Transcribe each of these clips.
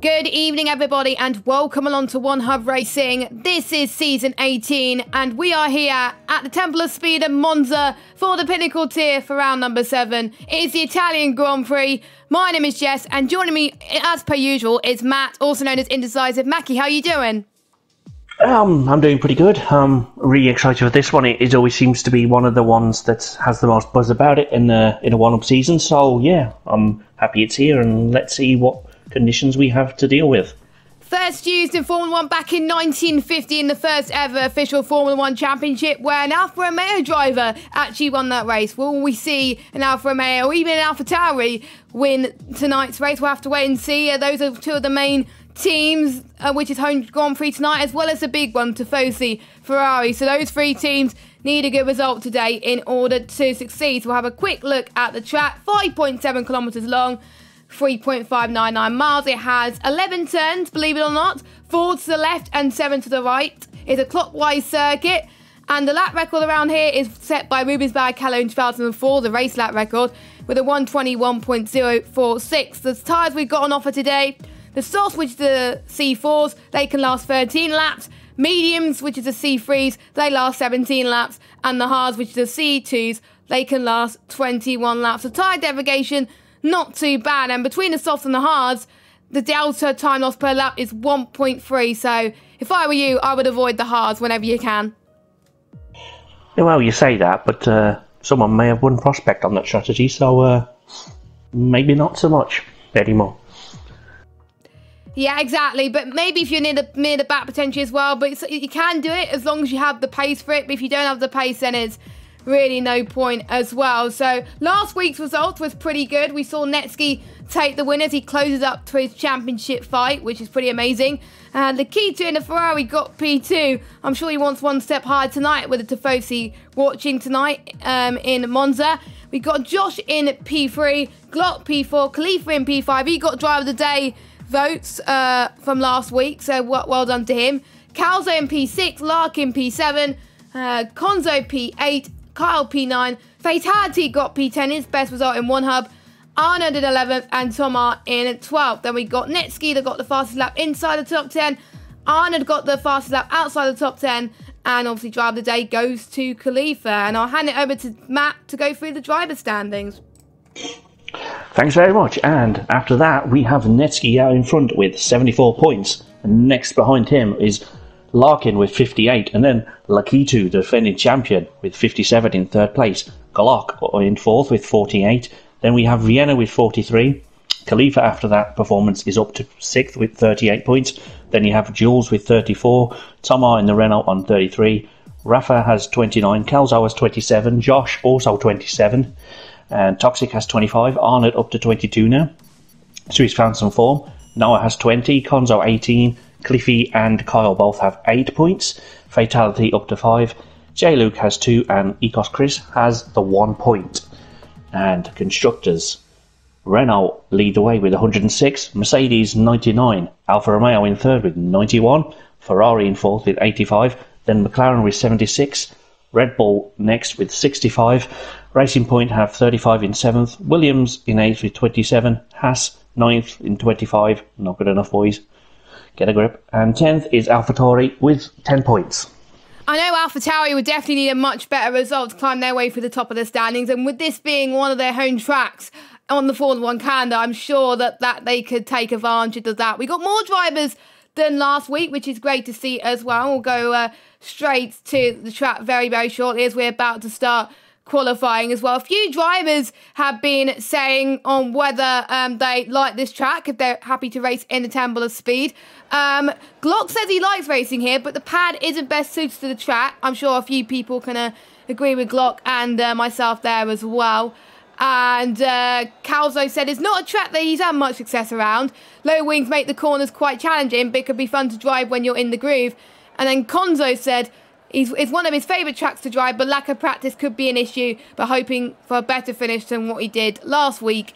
Good evening, everybody, and welcome along to One Hub Racing. This is season 18, and we are here at the Temple of Speed in Monza for the Pinnacle tier for round number 7. It is the Italian Grand Prix. My name is Jess, and joining me, as per usual, is Matt, also known as Indecisive. Mackie, how are you doing? I'm doing pretty good. I'm really excited for this one. It always seems to be one of the ones that has the most buzz about it in a one-up season. So yeah, I'm happy it's here, and let's see what conditions we have to deal with. First used in Formula 1 back in 1950 in the first ever official Formula 1 championship, where an Alfa Romeo driver actually won that race. Will we see an Alfa Romeo or even an Alfa Tauri win tonight's race? We'll have to wait and see. Those are two of the main teams, which is home Grand Prix tonight, as well as the big one, Tifosi, Ferrari. So those three teams need a good result today in order to succeed. So we'll have a quick look at the track. 5.7 kilometres long, 3.599 miles. It has 11 turns, believe it or not, 4 to the left and 7 to the right. It's a clockwise circuit, and the lap record around here is set by Rubens Barrichello in 2004, the race lap record, with a 121.046. The tyres we've got on offer today: the softs, which are the C4s, they can last 13 laps. Mediums, which is the C3s, they last 17 laps. And the hards, which are the C2s, they can last 21 laps. So tyre degradation, not too bad. And between the softs and the hards, the delta time loss per lap is 1.3. So if I were you, I would avoid the hards whenever you can. Well, you say that, but someone may have won prospect on that strategy, so maybe not so much anymore. Yeah, exactly. But maybe if you're near the back potentially as well. But you can do it as long as you have the pace for it. But if you don't have the pace, then it's really no point as well. So last week's result was pretty good. We saw Netsky take the win as he closes up to his championship fight, which is pretty amazing. And the Keto in the Ferrari got P2. I'm sure he wants one step higher tonight with the Tifosi watching tonight in Monza. We got Josh in P3, Glock P4, Khalifa in P5. He got driver of the day votes from last week, so well done to him. Calzo in P6, Larkin P7, Konzo P8, Kyle P9, Fatality got P10, his best result in one hub. Arnold in 11th and Tomar in 12th. Then we got Netsky that got the fastest lap inside the top 10. Arnold got the fastest lap outside the top 10. And obviously driver of the day goes to Khalifa. And I'll hand it over to Matt to go through the driver standings. Thanks very much. And after that, we have Netsky out in front with 74 points. And next behind him is Larkin with 58, and then Lakitu, the defending champion, with 57 in third place. Glock in fourth with 48. Then we have Vienna with 43. Khalifa, after that performance, is up to 6th with 38 points. Then you have Jules with 34. Tomar in the Renault on 33. Rafa has 29. Calzo has 27. Josh also 27. And Toxic has 25. Arnott up to 22 now. So he's found some form. Noah has 20. Konzo 18. Cliffy and Kyle both have 8 points. Fatality up to 5. J-Luke has 2. And Ecos Chris has the 1 point. And constructors: Renault lead the way with 106, Mercedes 99, Alfa Romeo in third with 91, Ferrari in fourth with 85, then McLaren with 76, Red Bull next with 65, Racing Point have 35 in 7th, Williams in 8th with 27, Haas 9th in 25, not good enough boys, get a grip, and 10th is AlphaTauri with 10 points. I know AlphaTauri would definitely need a much better result to climb their way through the top of the standings, and with this being one of their home tracks on the Formula 1 calendar, I'm sure that they could take advantage of that. We got more drivers than last week, which is great to see as well. We'll go straight to the track very, very shortly as we're about to start qualifying as well. A few drivers have been saying on whether they like this track, if they're happy to race in the Temple of Speed. Glock says he likes racing here, but the pad isn't best suited to the track. I'm sure a few people can agree with Glock and myself there as well. And Calzo said it's not a track that he's had much success around. Low wings make the corners quite challenging, but it could be fun to drive when you're in the groove. And then Konzo said it's one of his favourite tracks to drive, but lack of practice could be an issue, but hoping for a better finish than what he did last week,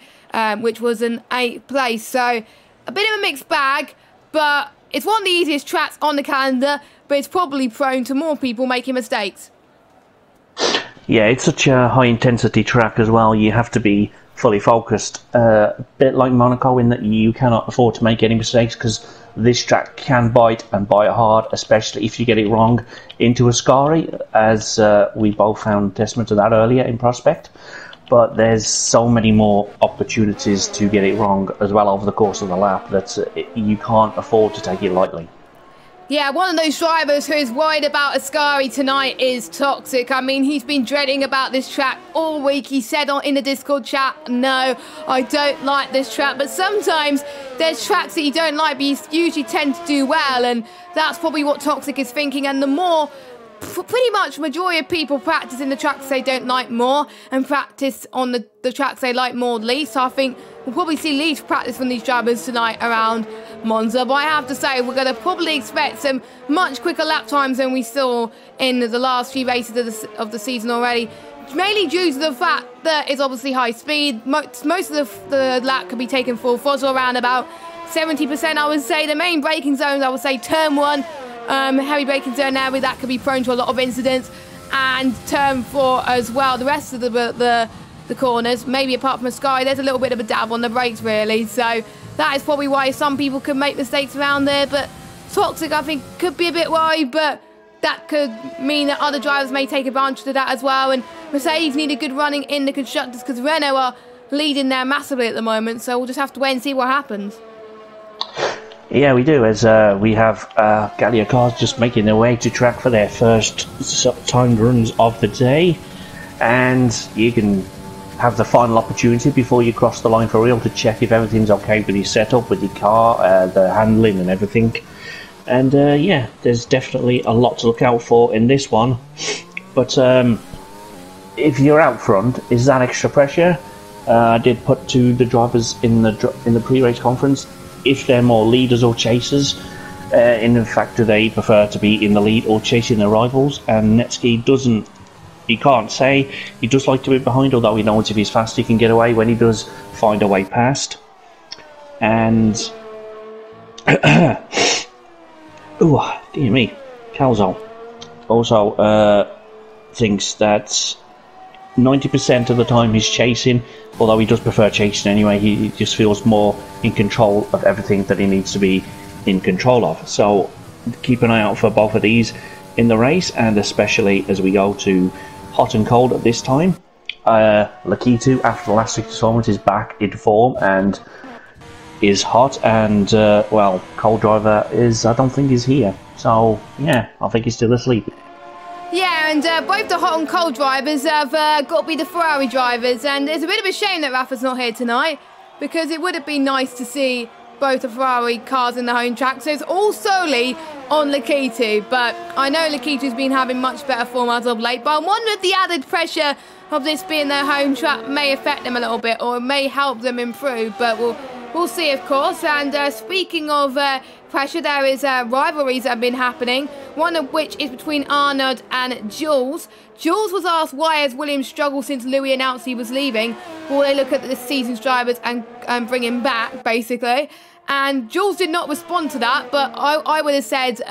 which was an 8th place. So a bit of a mixed bag, but it's one of the easiest tracks on the calendar, but it's probably prone to more people making mistakes. Yeah, it's such a high-intensity track as well. You have to be fully focused. A bit like Monaco in that you cannot afford to make any mistakes, because this track can bite and bite hard, especially if you get it wrong into Ascari, as we both found testament to that earlier in Prospect. But there's so many more opportunities to get it wrong as well over the course of the lap that you can't afford to take it lightly. Yeah, one of those drivers who is worried about Ascari tonight is Toxic. I mean, he's been dreading about this track all week. He said in the Discord chat, no, I don't like this track. But sometimes there's tracks that you don't like, but you usually tend to do well. And that's probably what Toxic is thinking. And the more, pretty much majority of people practice in the tracks they don't like more and practice on the tracks they like more least. So I think we'll probably see least practice from these drivers tonight around Monza, but I have to say we're going to probably expect some much quicker lap times than we saw in the last few races of the season already, mainly due to the fact that it's obviously high speed. Most of the lap could be taken full throttle, around about 70%, I would say. The main braking zones, I would say turn 1, heavy braking zone there, that could be prone to a lot of incidents, and turn 4 as well. The rest of the corners, maybe apart from Ascari, there's a little bit of a dab on the brakes really, so that is probably why some people could make mistakes around there. But Toxic, I think, could be a bit worried, but that could mean that other drivers may take advantage of that as well. And Mercedes need a good running in the constructors, because Renault are leading there massively at the moment, so we'll just have to wait and see what happens. Yeah, we do, as we have Gallia cars just making their way to track for their first timed runs of the day, and you can have the final opportunity before you cross the line for real to check if everything's okay with your setup, with your car, the handling and everything. And yeah, there's definitely a lot to look out for in this one. But if you're out front, is that extra pressure? I did put to the drivers in the pre-race conference if they're more leaders or chasers. In fact, do they prefer to be in the lead or chasing their rivals? And Netsky doesn't. He can't say. He does like to be behind, although he knows if he's fast he can get away when he does find a way past. And oh dear me, Calzo also thinks that 90% of the time he's chasing, although he does prefer chasing anyway. He just feels more in control of everything that he needs to be in control of. So keep an eye out for both of these in the race, and especially as we go to hot and cold at this time. Lakitu, after the last week's performance, is back in form and is hot, and well, Cold Driver is, I don't think is here, so yeah, I think he's still asleep. Yeah, and both the hot and cold drivers have got to be the Ferrari drivers, and it's a bit of a shame that Rafa's not here tonight, because it would have been nice to see both the Ferrari cars in the home track. So it's all solely on Lakitu, but I know Lakitu's been having much better form as of late, but I wonder if the added pressure of this being their home track may affect them a little bit, or it may help them improve, but we'll see, of course. And speaking of pressure, there is rivalries that have been happening, one of which is between Arnaud and Jules. Jules was asked why has Williams struggled since Louis announced he was leaving. Will they look at this season's drivers and bring him back, basically? And Jules did not respond to that, but I would have said,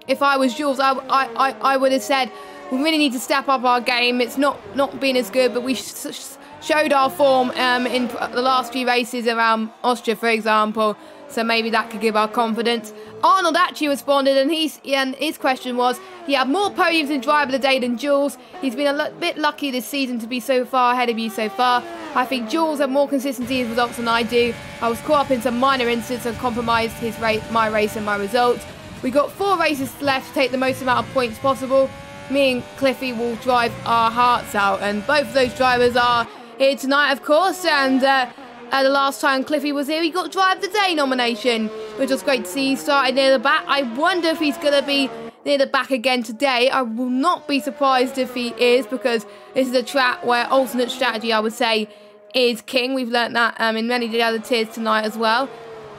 if I was Jules, I would have said, we really need to step up our game. It's not been as good, but we showed our form in the last few races around Austria, for example. So maybe that could give our confidence. Arnold actually responded, and his question was, he had more podiums in Driver of the Day than Jules. He's been a bit lucky this season to be so far ahead of you so far. I think Jules had more consistency in results than I do. I was caught up in some minor incidents and compromised my race and my results. We got 4 races left to take the most amount of points possible. Me and Cliffy will drive our hearts out, and both of those drivers are here tonight, of course. And the last time Cliffy was here, he got Drive of the Day nomination, which was great to see. He started near the back. I wonder if he's going to be near the back again today. I will not be surprised if he is, because this is a track where alternate strategy, I would say, is king. We've learnt that in many of the other tiers tonight as well.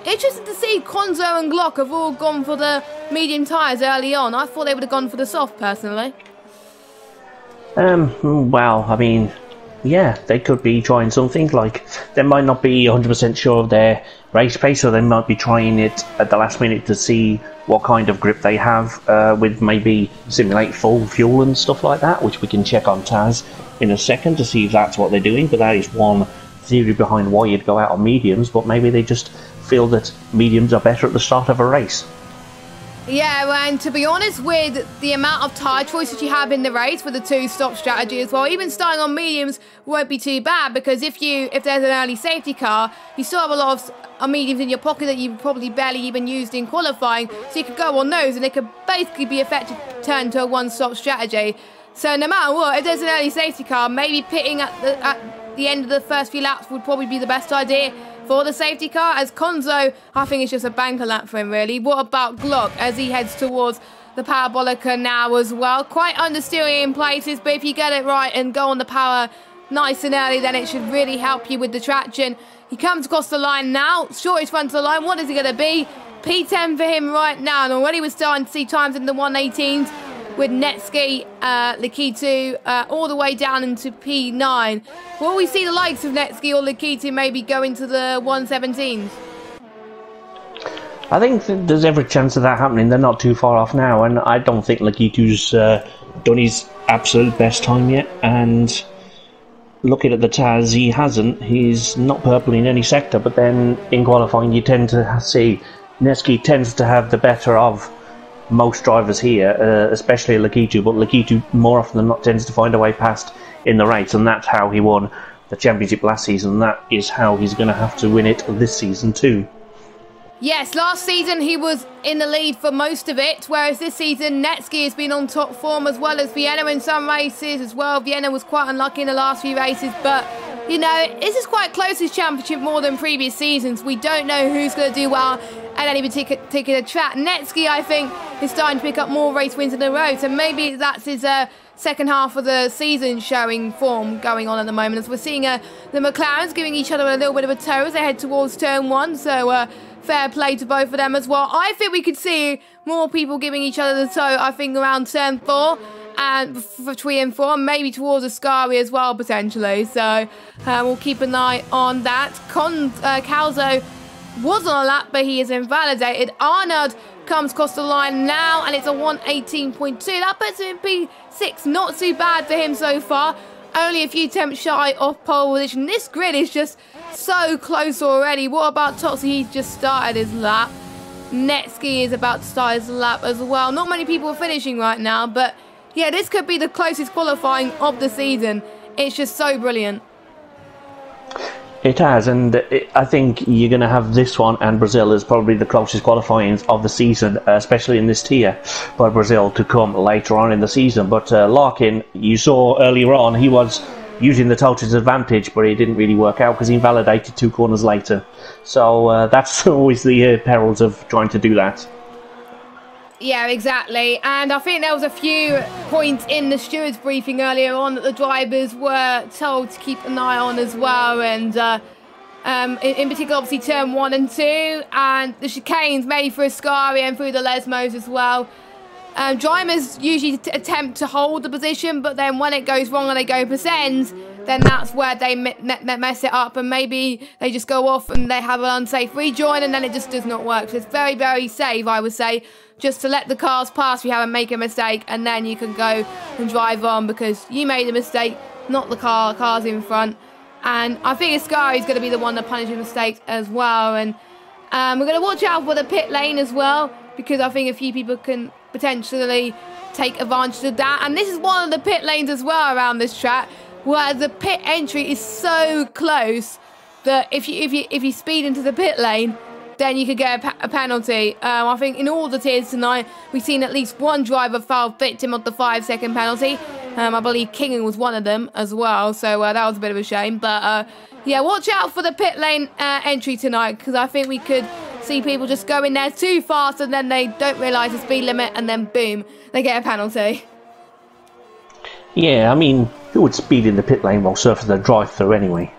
Interesting to see Konzo and Glock have all gone for the medium tyres early on. I thought they would have gone for the soft, personally. Well, I mean, yeah, they could be trying something. Like, they might not be 100% sure of their race pace, or they might be trying it at the last minute to see what kind of grip they have, with maybe simulate full fuel and stuff like that, which we can check on Taz in a second to see if that's what they're doing. But that is one theory behind why you'd go out on mediums, but maybe they just feel that mediums are better at the start of a race. Yeah, and to be honest, with the amount of tyre choices you have in the race with the two-stop strategy as well, even starting on mediums won't be too bad, because if there's an early safety car, you still have a lot of mediums in your pocket that you probably barely even used in qualifying, so you could go on those and it could basically be effectively turned to a one-stop strategy. So no matter what, if there's an early safety car, maybe pitting at the end of the first few laps would probably be the best idea for the safety car, as Konzo, I think it's just a banker lap for him, really. What about Glock as he heads towards the Parabolica now as well? Quite understeering in places, but if you get it right and go on the power nice and early, then it should really help you with the traction. He comes across the line now, shortest run to the line. What is he going to be? P10 for him right now, and already we're starting to see times in the 118s with Netsky, Lakitu, all the way down into P9. Will we see the likes of Netsky or Lakitu maybe go into the 117s? I think there's every chance of that happening. They're not too far off now, and I don't think Lakitu's done his absolute best time yet. And looking at the TAS, he hasn't. He's not purple in any sector, but then in qualifying you tend to see Netsky tends to have the better of most drivers here, especially Lakitu, but Lakitu more often than not tends to find a way past in the race, and that's how he won the championship last season, and that is how he's going to have to win it this season too. Yes, last season he was in the lead for most of it, whereas this season Netsky has been on top form, as well as Vienna in some races as well. Vienna was quite unlucky in the last few races, but you know, this is quite close, this championship, more than previous seasons. We don't know who's going to do well at any particular track. Netsky, I think, is starting to pick up more race wins in a row, so maybe that's his second half of the season showing form going on at the moment, as we're seeing the McLarens giving each other a little bit of a tow as they head towards turn one, so fair play to both of them as well. I think we could see more people giving each other the tow, I think, around turn 4 and for 3 and 4, maybe towards Ascari as well, potentially. So we'll keep an eye on that. Calzo was on a lap, but he is invalidated. Arnaud comes across the line now, and it's a 118.2. That puts him in P6. Not too bad for him so far. Only a few attempts shy off pole position. This grid is just so close already. What about Toxie? He's just started his lap. Netsky is about to start his lap as well. Not many people are finishing right now, but yeah, this could be the closest qualifying of the season. It's just so brilliant. It has, and I think you're going to have this one and Brazil as probably the closest qualifying of the season, especially in this tier, by Brazil to come later on in the season. But Larkin, you saw earlier on, he was using the total advantage, but it didn't really work out because he invalidated 2 corners later. So that's always the perils of trying to do that. Yeah, exactly. And I think there was a few points in the stewards briefing earlier on that the drivers were told to keep an eye on as well. And in particular, obviously, turn 1 and 2, and the chicanes made for Ascari and through the Lesmos as well. Drivers usually attempt to hold the position, but then when it goes wrong and they go percent, then that's where they mess it up, and maybe they just go off and they have an unsafe rejoin, and then it just does not work. So it's very, very safe, I would say, just to let the cars pass if you haven't made a mistake, and then you can go and drive on because you made a mistake, not the cars in front. And I think Ascari is going to be the one that punishes mistakes as well. And we're going to watch out for the pit lane as well, because I think a few people can potentially take advantage of that. And this is one of the pit lanes as well around this track, where the pit entry is so close that if you speed into the pit lane, then you could get a penalty. I think in all the tiers tonight, we've seen at least one driver fall victim of the 5-second penalty. I believe Kingan was one of them as well, so that was a bit of a shame. But yeah, watch out for the pit lane entry tonight, because I think we could see people just go in there too fast and then they don't realise the speed limit, and then boom, they get a penalty. Yeah, I mean, who would speed in the pit lane while surfing the drive-through anyway?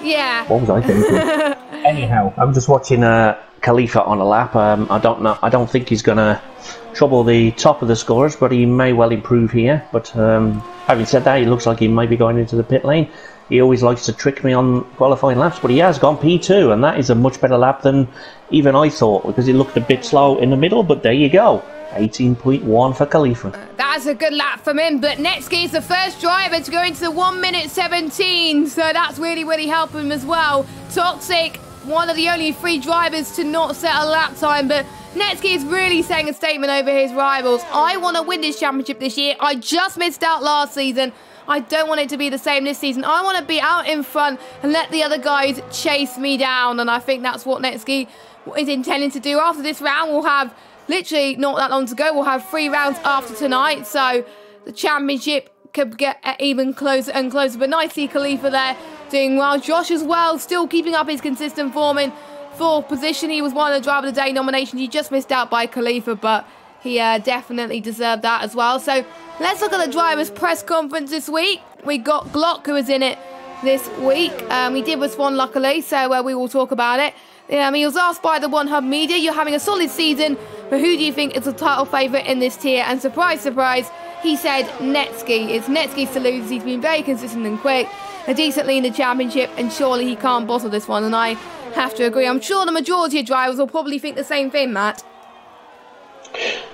Yeah. What was I thinking? Anyhow, I'm just watching Khalifa on a lap. I don't think he's going to trouble the top of the scores, but he may well improve here. But having said that, he looks like he may be going into the pit lane. He always likes to trick me on qualifying laps, but he has gone P2, and that is a much better lap than even I thought, because it looked a bit slow in the middle, but there you go. 18.1 for Khalifa. That's a good lap from him, but Netsky is the first driver to go into the 1 minute 17, so that's really, really helping him as well. Toxic, one of the only 3 drivers to not set a lap time, but Netsky is really saying a statement over his rivals. I want to win this championship this year. I just missed out last season. I don't want it to be the same this season. I want to be out in front and let the other guys chase me down, and I think that's what Netsky is intending to do. After this round, we'll have literally not that long to go. We'll have 3 rounds after tonight, so the championship could get even closer and closer. But nice to see Khalifa there doing well. Josh as well, still keeping up his consistent form in 4th position. He was one of the Driver of the Day nominations. He just missed out by Khalifa, but he definitely deserved that as well. So let's look at the drivers' press conference this week. We got Glock, who was in it this week. He did respond luckily, so we will talk about it. He was asked by the One Hub Media, "You're having a solid season, but who do you think is the title favourite in this tier?" And surprise, surprise, he said Netsky. It's Netsky's to lose. He's been very consistent and quick, and decently in the championship, and surely he can't bottle this one. And I have to agree. I'm sure the majority of drivers will probably think the same thing, Matt.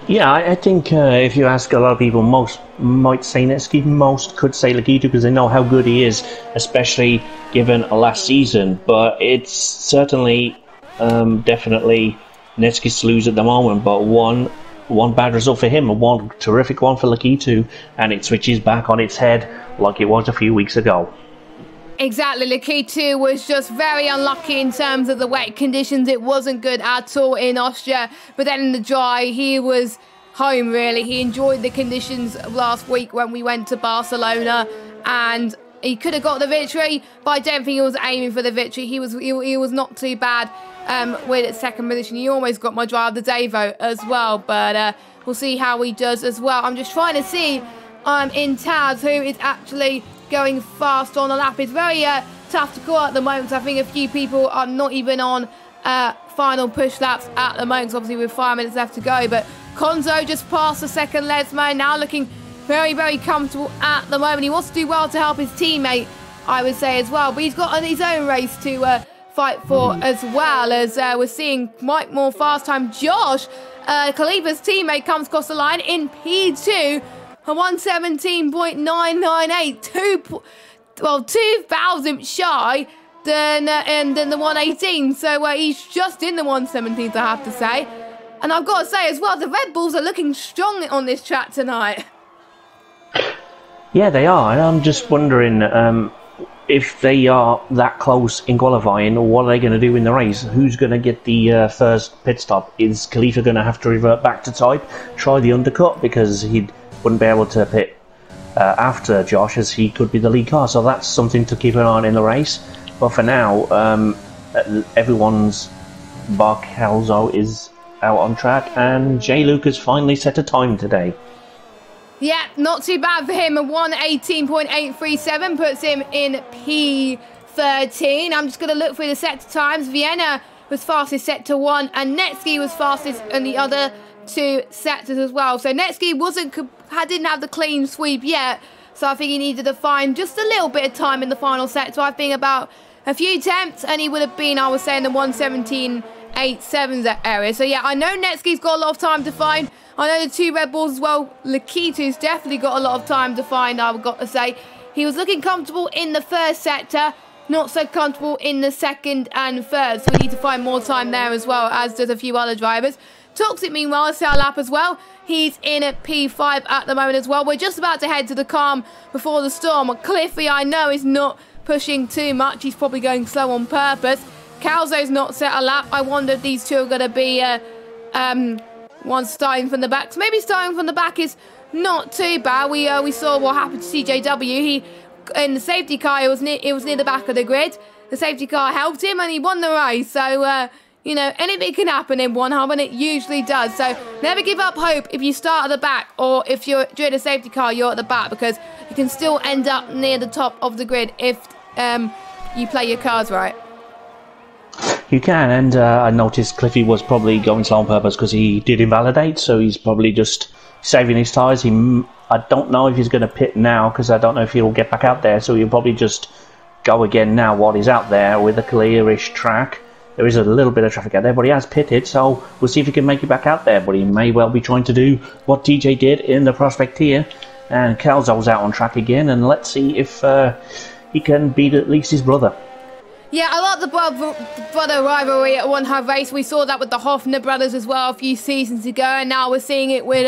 Yeah, I think if you ask a lot of people, most might say Netsky, most could say Lakitu, because they know how good he is, especially given last season. But it's certainly, definitely Netsky's to lose at the moment. But one bad result for him, and one terrific one for Lakitu, and it switches back on its head like it was a few weeks ago. Exactly, Lakitu was just very unlucky in terms of the wet conditions. It wasn't good at all in Austria, but then in the dry, he was home really. He enjoyed the conditions last week when we went to Barcelona, and he could have got the victory, but I don't think he was aiming for the victory. He was not too bad with 2nd position. He almost got my Drive of the Day vote as well, but we'll see how he does as well. I'm just trying to see in Taz who is actually going fast on the lap. It's very tough to call at the moment. I think a few people are not even on final push laps at the moment, obviously with 5 minutes left to go. But Konzo just passed the 2nd Lesmo, now looking very, very comfortable at the moment. He wants to do well to help his teammate, I would say, as well. But he's got his own race to fight for as well, as we're seeing quite more fast time. Josh, Khalifa's teammate, comes across the line in P2. A 117.998, 2,000 shy than the 118. So he's just in the 117th, I have to say. And I've got to say as well, the Red Bulls are looking strong on this track tonight. Yeah, they are, and I'm just wondering if they are that close in qualifying, what are they going to do in the race? Who's going to get the first pit stop? Is Khalifa going to have to revert back to type, try the undercut, because he wouldn't be able to pit after Josh, as he could be the lead car? So that's something to keep an eye on in the race. But for now, everyone's Bach Kelso is out on track, and J. Lucas finally set a time today. Yeah, not too bad for him. A 118.837 puts him in P13. I'm just going to look through the sector times. Vienna was fastest sector 1, and Netsky was fastest in the other 2 sectors as well. So Netsky didn't have the clean sweep yet, so I think he needed to find just a little bit of time in the final sector. I think about a few attempts, and he would have been, I would say, in the 117.87 area. So yeah, I know Netsky's got a lot of time to find. I know the 2 Red Bulls as well. Lakitu's definitely got a lot of time to find, I've got to say. He was looking comfortable in the 1st sector, not so comfortable in the 2nd and 3rd. So we need to find more time there as well, as does a few other drivers. Toxic, meanwhile, set a lap as well. He's in at P5 at the moment as well. We're just about to head to the calm before the storm. Cliffy, I know, is not pushing too much. He's probably going slow on purpose. Calzo's not set a lap. I wonder if these two are going to be one starting from the back. So maybe starting from the back is not too bad. We saw what happened to CJW. He, in the safety car, it was near the back of the grid. The safety car helped him, and he won the race. So you know, anything can happen in one hub, and it usually does. So never give up hope if you start at the back, or if you're doing a safety car, you're at the back, because you can still end up near the top of the grid if you play your cards right. You can, and I noticed Cliffy was probably going slow on purpose because he did invalidate, so he's probably just saving his tyres. I don't know if he's going to pit now, because I don't know if he'll get back out there, so he'll probably just go again now while he's out there with a clearish track. there is a little bit of traffic out there, but he has pitted, so we'll see if he can make it back out there. But he may well be trying to do what DJ did in the Prospect here. And Calzo's out on track again, and let's see if he can beat at least his brother. Yeah, I like the brother rivalry at one hard race. We saw that with the Hoffner brothers as well a few seasons ago, and now we're seeing it with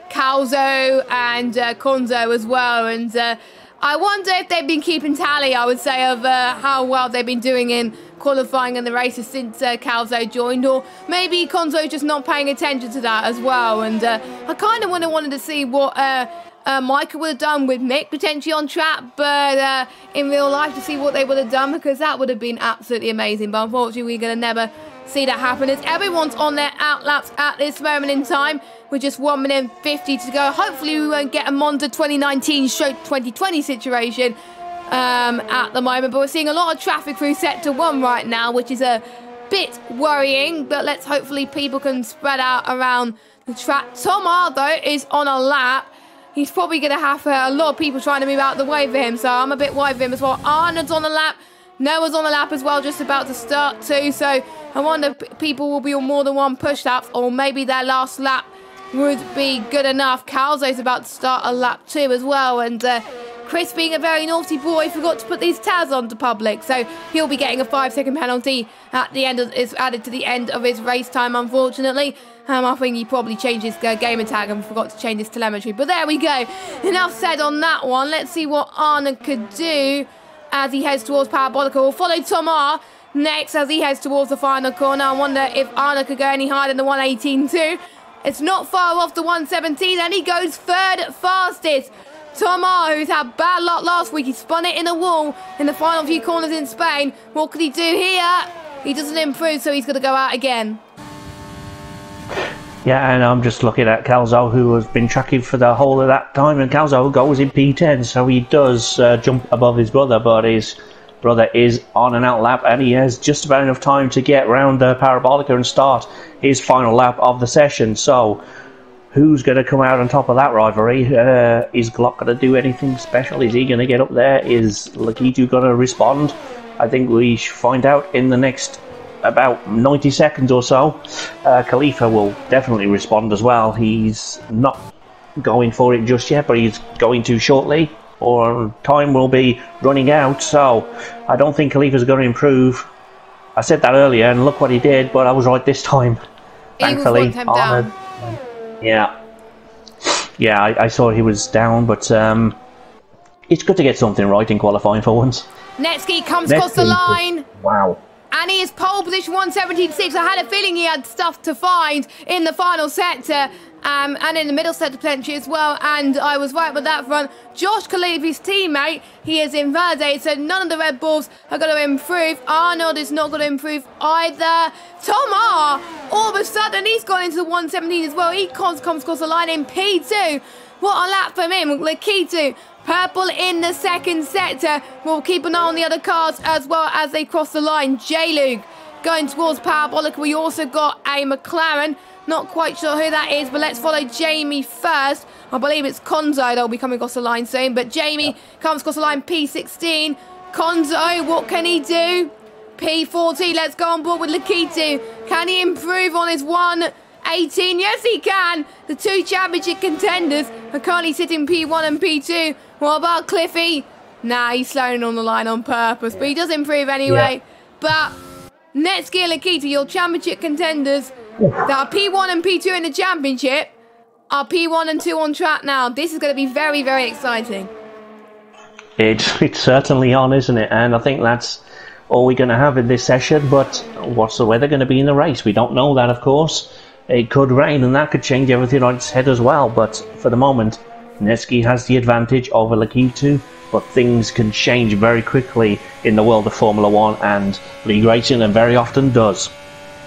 Calzo and Conzo as well. And I wonder if they've been keeping tally, I would say, of how well they've been doing in qualifying in the races since Calzo joined, or maybe Conzo just not paying attention to that as well. And I kind of wanted to see what Micah would have done with Mick potentially on track, but in real life to see what they would have done, because that would have been absolutely amazing. But unfortunately, we're going to never see that happen, as everyone's on their outlaps at this moment in time with just 1 minute 50 to go. Hopefully we won't get a Monza 2019/2020 situation at the moment, but we're seeing a lot of traffic through sector 1 right now, which is a bit worrying, but let's hopefully people can spread out around the track. Tom R though is on a lap. He's probably going to have a lot of people trying to move out of the way for him, so I'm a bit worried for him as well. Arnold's on the lap. Noah's on the lap as well, just about to start too, so I wonder if people will be on more than one push lap, or maybe their last lap would be good enough. Calzo's about to start a lap too as well, and Chris, being a very naughty boy, forgot to put these tags on to public, so he'll be getting a 5-second penalty at the end of added to the end of his race time, unfortunately. I think he probably changed his gamer tag and forgot to change his telemetry. But there we go. Enough said on that one. Let's see what Arna could do as he heads towards Parabolica. We'll follow Tom R next as he heads towards the final corner. I wonder if Arna could go any higher than the 118.2. It's not far off the 117, and he goes third fastest. Tom R, who's had bad luck last week, he spun it in a wall in the final few corners in Spain. What could he do here? He doesn't improve, so he's going to go out again. Yeah, and I'm just looking at Calzo, who has been tracking for the whole of that time, and Calzo goes in P10, so he does jump above his brother, but his brother is on an out lap, and he has just about enough time to get round Parabolica and start his final lap of the session. So who's going to come out on top of that rivalry? Is Glock going to do anything special? Is he going to get up there? Is Lakitu going to respond? I think we should find out in the next about 90 seconds or so. Khalifa will definitely respond as well. He's not going for it just yet, but he's going to shortly, or time will be running out, so I don't think Khalifa's going to improve. I said that earlier, and look what he did, but I was right this time. Thankfully. Down. Yeah, I saw he was down, but it's good to get something right in qualifying for once. Netsky comes across the line. Wow. And he is pole position 117.6. I had a feeling he had stuff to find in the final sector and in the middle sector potentially as well. And I was right with that front. Josh Khalifa's teammate, he is invalidated, so none of the Red Bulls are going to improve. Arnold is not going to improve either. Tom R, all of a sudden, he's gone into the 117 as well. He comes across the line in P2. What a lap from him. Lakitu, purple in the second sector. We'll keep an eye on the other cars as well as they cross the line. J-Luke going towards Parabolica. We also got a McLaren. Not quite sure who that is, but let's follow Jamie first. I believe it's Conzo that'll be coming across the line soon, but Jamie comes across the line P16. Conzo, what can he do? P14, let's go on board with Lakitu. Can he improve on his 118? Yes, he can. The two championship contenders are currently sitting P1 and P2. What about Cliffy? Nah, he's slowing on the line on purpose, but he does improve anyway. Yeah. But Netsky and Lakitu, your championship contenders, that are P1 and P2 in the championship, are P1 and 2 on track now. This is going to be very, very exciting. It's certainly on, isn't it? And I think that's all we're going to have in this session. But what's the weather going to be in the race? We don't know that, of course. It could rain, and that could change everything on its head as well. But for the moment, Netsky has the advantage over Lakitu. But things can change very quickly in the world of Formula 1 and league racing, and very often does.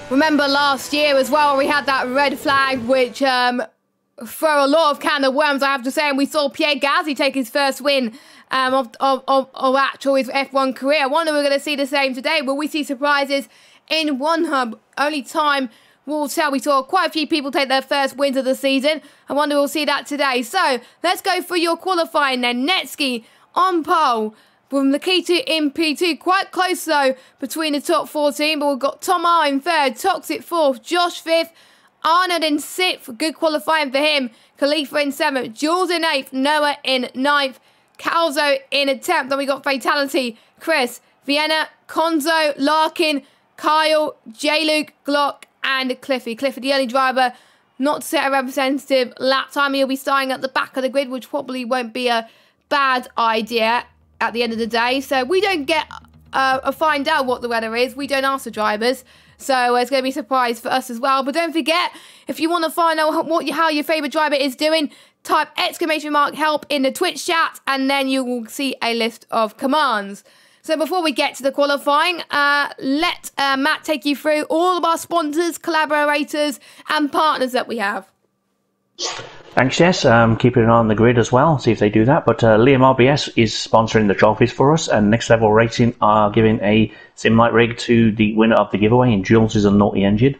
Remember last year as well, we had that red flag, which for a lot of can of worms, I have to say, and we saw Pierre Gasly take his first win of actual his F1 career. I wonder if we're going to see the same today. Will we see surprises in one hub? Only time will tell. We saw quite a few people take their first wins of the season. I wonder if we'll see that today. So let's go for your qualifying then. Netsky on pole. from Lakitu in P2. Quite close, though, between the top 14. But we've got Tomar in 3rd, Toxic 4th, Josh 5th, Arnold in 6th. Good qualifying for him. Khalifa in 7th, Jules in 8th, Noah in 9th, Calzo in 10th. Then we got Fatality, Chris, Vienna, Konzo, Larkin, Kyle, J-Luke, Glock, and Cliffy. Cliffy, the only driver not to set a representative lap time. He'll be starting at the back of the grid, which probably won't be a bad idea at the end of the day. So we don't get find out what the weather is. We don't ask the drivers. So it's going to be a surprise for us as well. But don't forget, if you want to find out how your favourite driver is doing, type !help in the Twitch chat, and then you will see a list of commands. So before we get to the qualifying, let Matt take you through all of our sponsors, collaborators, and partners that we have. Thanks, Jess. Keeping it on the grid as well, see if they do that. But Liam RBS is sponsoring the trophies for us, and Next Level Racing are giving a Simlight rig to the winner of the giveaway, and Jules is a naughty engine.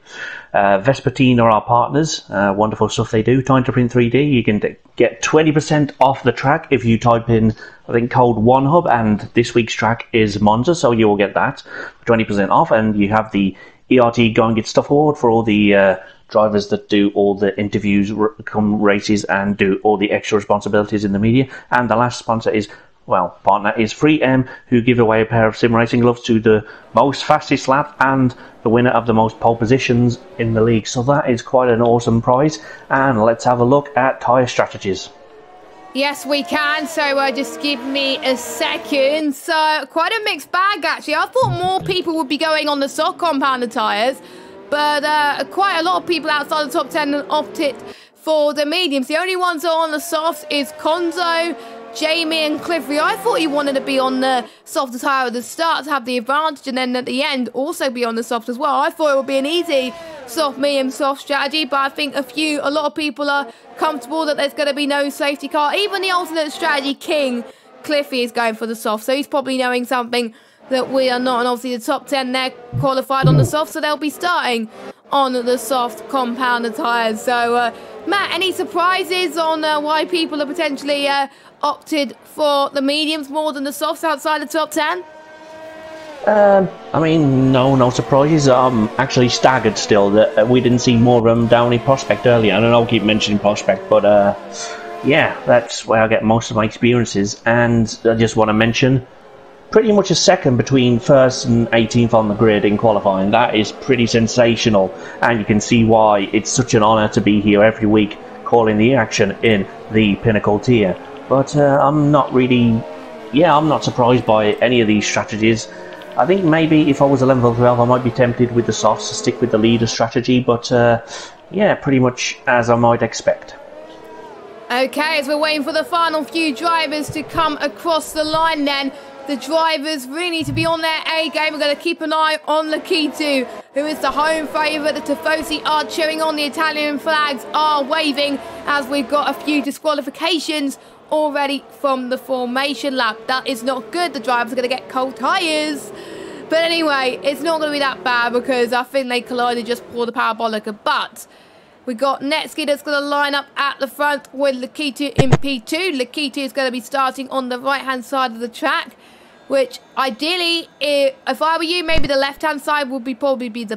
Vespertine are our partners. Wonderful stuff they do. Time to Print 3D. You can get 20% off the track if you type in, I think, code OneHub, and this week's track is Monza, so you will get that 20% off. And you have the ERT Go and Get Stuff award for all the drivers that do all the interviews, come races, and do all the extra responsibilities in the media. And the last sponsor is, well, partner is Free M, who give away a pair of sim racing gloves to the most fastest lap and the winner of the most pole positions in the league. So that is quite an awesome prize. And let's have a look at Tyre Strategies. Yes, we can. So just give me a second. So quite a mixed bag, actually. I thought more people would be going on the soft compounded tyres, but quite a lot of people outside the top 10 opted for the mediums. The only ones that are on the softs is Konzo, Jamie, and Cliffy. I thought he wanted to be on the softer tyre at the start to have the advantage, and then at the end also be on the soft as well. I thought it would be an easy soft, medium, soft strategy, but I think a lot of people are comfortable that there's going to be no safety car. Even the alternate strategy king, Cliffy, is going for the soft, so he's probably knowing something that we are not. And obviously the top 10, they're qualified on the soft, so they'll be starting on the soft compounded tyres. So Matt, any surprises on why people are potentially opted for the mediums more than the softs outside the top 10? I mean, no surprises. I'm actually staggered still that we didn't see more of them down in Prospect earlier. I don't know, I'll keep mentioning Prospect, but yeah, that's where I get most of my experiences. And I just want to mention, pretty much a second between 1st and 18th on the grid in qualifying. That is pretty sensational, and you can see why it's such an honour to be here every week calling the action in the Pinnacle tier. But I'm not surprised by any of these strategies. I think maybe if I was a level 12 I might be tempted with the softs to stick with the leader strategy, but yeah, pretty much as I might expect. Okay, as we're waiting for the final few drivers to come across the line then, the drivers really need to be on their A game. We're going to keep an eye on Lakitu, who is the home favourite. The Tifosi are cheering on, the Italian flags are waving, as we've got a few disqualifications already from the formation lap. That is not good. The drivers are going to get cold tyres. But anyway, it's not going to be that bad because I think they collided just before the parabolica. But we got Netsky that's going to line up at the front with Lakitu in P2. Lakitu is going to be starting on the right-hand side of the track, which ideally, if I were you, maybe the left-hand side would probably be the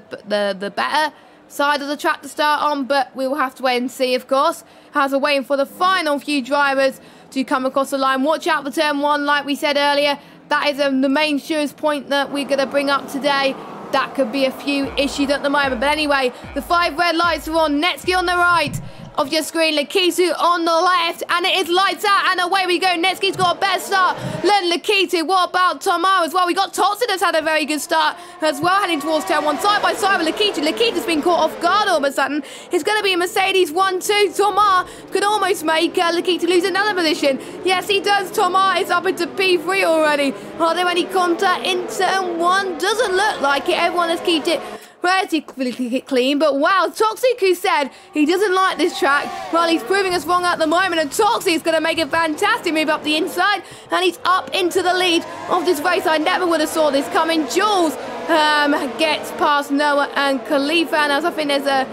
better side of the track to start on, but we will have to wait and see, of course, as we're waiting for the final few drivers to come across the line. Watch out for turn 1, like we said earlier. That is the main surest point that we're going to bring up today. That could be a few issues at the moment. But anyway, the 5 red lights are on. Netsky on the right of your screen, Lakitu on the left, and it is lights out, and away we go. Netsky's got a better start than Lakitu. What about Tomar as well? We got Totson that's had a very good start as well, heading towards turn 1, side by side with Lakitu. Lakitu's been caught off guard all of a sudden. It's going to be a Mercedes 1-2. Tomar could almost make Lakitu lose another position. Yes, he does. Tomar is up into P3 already. Are there any contact in turn 1? Doesn't look like it. Everyone has kept it relatively clean, but wow, Toxic, who said he doesn't like this track, well, he's proving us wrong at the moment, and Toxic is going to make a fantastic move up the inside, and he's up into the lead of this race. I never would have saw this coming. Jules gets past Noah and Khalifa, and as I think there's a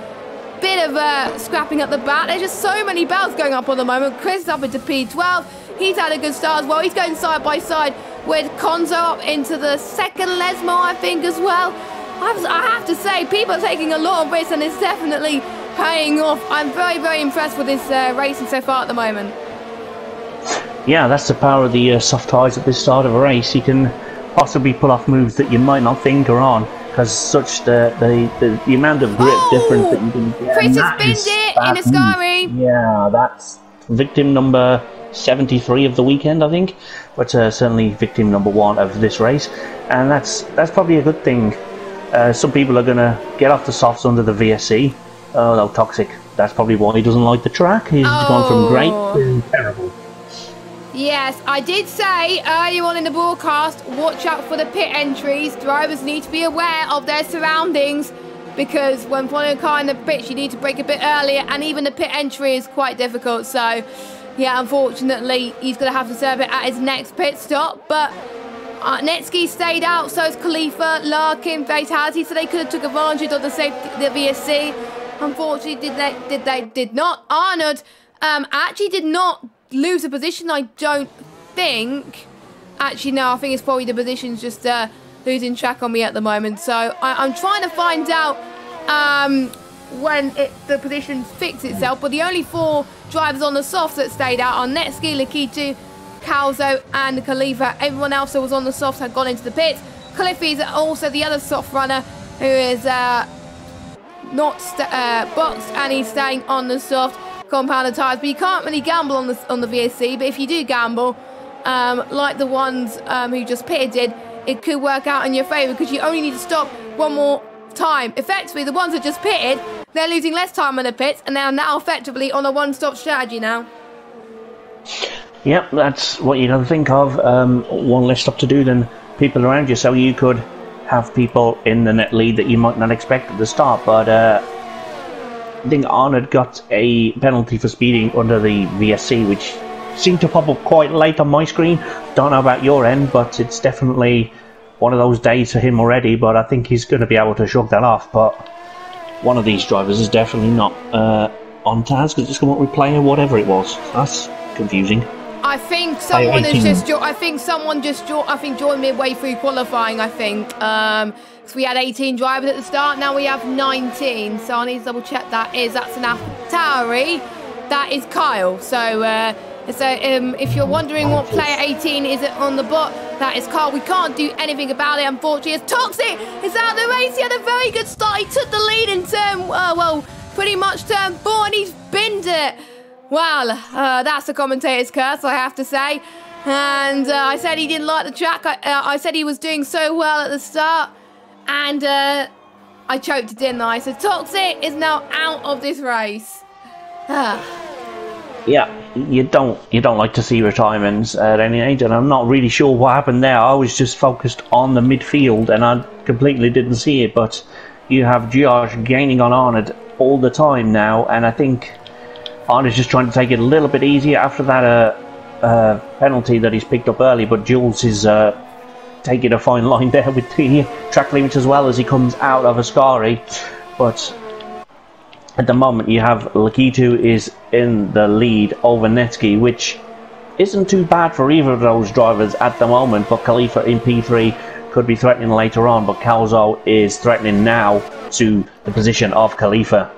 bit of scrapping at the back. There's just so many battles going up at the moment. Chris is up into P12. He's had a good start as well. He's going side by side with Konzo up into the second Lesmo, I think, as well. I have to say, people are taking a lot of risks, and it's definitely paying off. I'm very, very impressed with this racing so far at the moment. Yeah, that's the power of the soft tyres at this start of a race. You can possibly pull off moves that you might not think are on, because such the amount of grip difference that you can get. Prix has binned it in Ascari. Yeah, that's victim number 73 of the weekend, I think, but certainly victim number 1 of this race, and that's probably a good thing. Some people are going to get off the softs under the VSC. Oh, Toxic. That's probably why he doesn't like the track. He's gone from great to terrible. Yes, I did say earlier on in the broadcast, watch out for the pit entries. Drivers need to be aware of their surroundings, because when following a car in the pits, you need to brake a bit earlier, and even the pit entry is quite difficult. So, yeah, unfortunately, he's going to have to serve it at his next pit stop. But Netsky stayed out, so is Khalifa, Larkin, Fatality, so they could have took advantage of the safety, the VSC. Unfortunately, did not. Arnold actually did not lose a position, I don't think. Actually, no, I think it's probably the position's just losing track on me at the moment. So I'm trying to find out when the position fixed itself. But the only 4 drivers on the softs that stayed out are Netsky, Lakitu, Calzo and Khalifa. Everyone else that was on the softs had gone into the pits. Cliffy is also the other soft runner who is not boxed, and he's staying on the soft compounded tyres. But you can't really gamble on the VSC, but if you do gamble, like the ones who just pitted did, it could work out in your favour, because you only need to stop one more time. Effectively, the ones that just pitted, they're losing less time in the pits, and they're now effectively on a one-stop strategy now. Yep, that's what you got to think of. One less stop to do than people around you, so you could have people in the net lead that you might not expect at the start. But I think Arnold got a penalty for speeding under the VSC, which seemed to pop up quite late on my screen. Don't know about your end, but it's definitely one of those days for him already. But I think he's going to be able to shrug that off. But one of these drivers is definitely not on task, because it's come up with player whatever it was. That's confusing. I think someone has just joined midway through qualifying, I think. So we had 18 drivers at the start, now we have 19. So I need to double check that's an AlphaTauri. That is Kyle. So if you're wondering what player 18 is on the bot, that is Kyle. We can't do anything about it, unfortunately. It's Toxic. It's out of the race. He had a very good start. He took the lead in turn, pretty much turn 4, and he's binned it. Well, that's the commentator's curse, I have to say. And I said he didn't like the track. I said he was doing so well at the start. And I choked it, didn't I? So Toxic is now out of this race. Yeah, you don't like to see retirements at any age, and I'm not really sure what happened there. I was just focused on the midfield, and I completely didn't see it. But you have George gaining on Arnold all the time now, and I think Arnold's just trying to take it a little bit easier after that penalty that he's picked up early. But Jules is taking a fine line there with the track limits as well as he comes out of Ascari. But at the moment you have Lakitu is in the lead over Netsky, which isn't too bad for either of those drivers at the moment. But Khalifa in P3 could be threatening later on, but Calzo is threatening now to the position of Khalifa.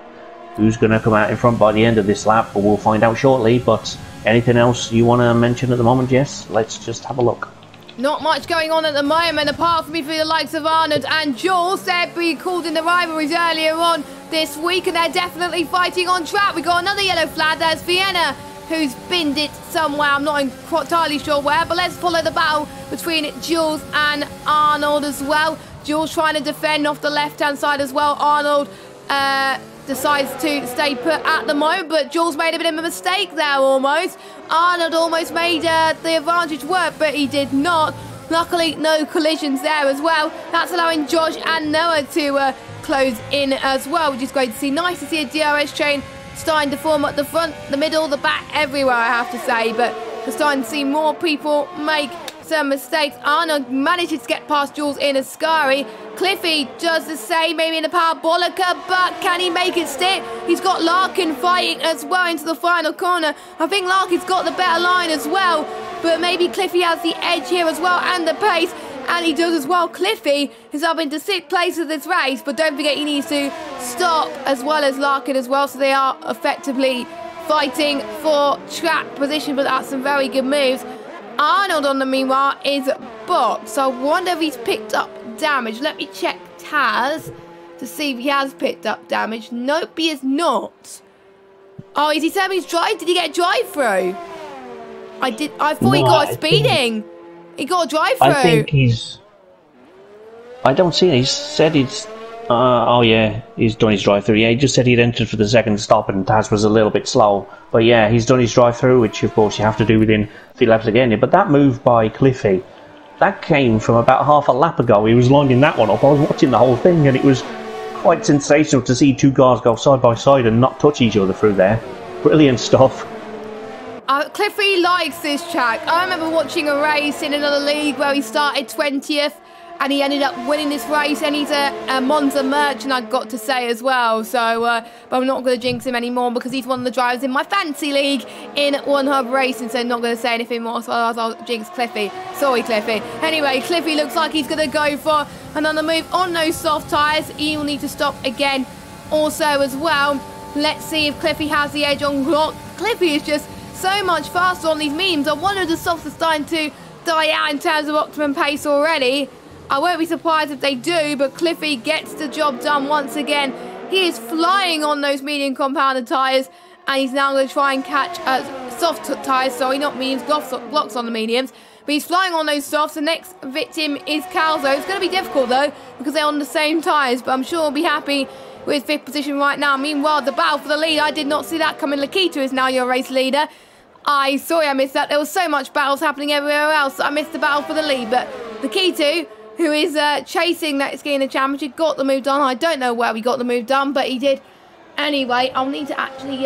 Who's going to come out in front by the end of this lap? But we'll find out shortly. But anything else you want to mention at the moment, Jess? Let's just have a look. Not much going on at the moment, apart from the likes of Arnold and Jules. They've been called in the rivalries earlier on this week, and they're definitely fighting on track. We got another yellow flag. There's Vienna, who's binned it somewhere. I'm not entirely sure where, but let's follow the battle between Jules and Arnold as well. Jules trying to defend off the left-hand side as well. Arnold decides to stay put at the moment, but Jules made a bit of a mistake there almost. Arnold almost made the advantage work, but he did not. Luckily, no collisions there as well. That's allowing Josh and Noah to close in as well, which is great to see. Nice to see a DRS chain starting to form at the front, the middle, the back, everywhere, I have to say. But we're starting to see more people make some mistakes. Arnold manages to get past Jules in Ascari. Cliffy does the same, maybe in the Parabolica, but can he make it stick? He's got Larkin fighting as well into the final corner. I think Larkin's got the better line as well. but maybe Cliffy has the edge here as well and the pace, and he does as well. Cliffy is up into 6th place of this race, but don't forget he needs to stop as well as Larkin as well, so they are effectively fighting for track position, but that's some very good moves. Arnold on the meanwhile is boxed, so I wonder if he's picked up damage. Let me check Taz to see if he has picked up damage. Nope, he is not. Oh, is he saying he's drive? Did he get a drive-through? I thought he got a speeding. He got a drive-through. I think he's... I don't see it. He said he's... oh yeah, he's done his drive-through. Yeah, he just said he'd entered for the second stop and Taz was a little bit slow. But yeah, he's done his drive-through, which of course you have to do within 3 laps again. But that move by Cliffy, that came from about half a lap ago. He was lining that one up. I was watching the whole thing and it was quite sensational to see 2 cars go side by side and not touch each other through there. Brilliant stuff. Cliffy likes this track. I remember watching a race in another league where he started 20th and he ended up winning this race, and he's a Monza merchant, I've got to say as well. So, but I'm not going to jinx him anymore because he's one of the drivers in my fancy league in One Hub Racing, so I'm not going to say anything more, so I'll jinx Cliffy. Sorry, Cliffy. Anyway, Cliffy looks like he's going to go for another move on those soft tyres. He will need to stop again also as well. Let's see if Cliffy has the edge on Glock. Cliffy is just so much faster on these memes. I wonder if the softs are starting to die out in terms of optimum pace already. I won't be surprised if they do, but Cliffy gets the job done once again. He is flying on those medium compounded tyres, and he's now going to try and catch soft tyres, sorry, not mediums, blocks on the mediums. But he's flying on those softs. The next victim is Calzo. It's going to be difficult, though, because they're on the same tyres, but I'm sure he'll be happy with 5th position right now. Meanwhile, the battle for the lead, I did not see that coming. Lakita is now your race leader. Sorry I missed that. There was so much battles happening everywhere else. I missed the battle for the lead, but Lakita, who is chasing that skiing the championship, got the move done. I don't know where we got the move done, but he did. Anyway, I'll need to actually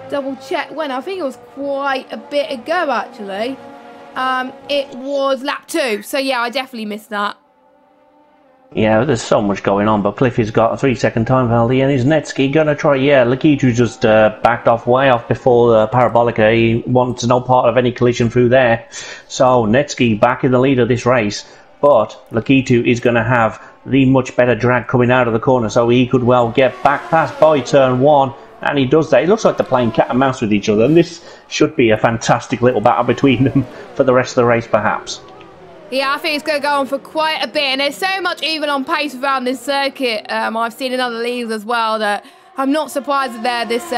double check when. I think it was quite a bit ago, actually. It was lap 2. So, yeah, I definitely missed that. Yeah, there's so much going on, but Cliffy's got a 3-second time penalty, and is Netsky going to try? Yeah, Lakitu just backed off way off before the Parabolica. He wants no part of any collision through there. So, Netsky back in the lead of this race. But Lakitu is going to have the much better drag coming out of the corner, so he could well get back past by turn 1, and he does that. It looks like they're playing cat and mouse with each other, and this should be a fantastic little battle between them for the rest of the race, perhaps. Yeah, I think it's going to go on for quite a bit, and there's so much even on pace around this circuit. I've seen in other leagues as well that I'm not surprised that they're this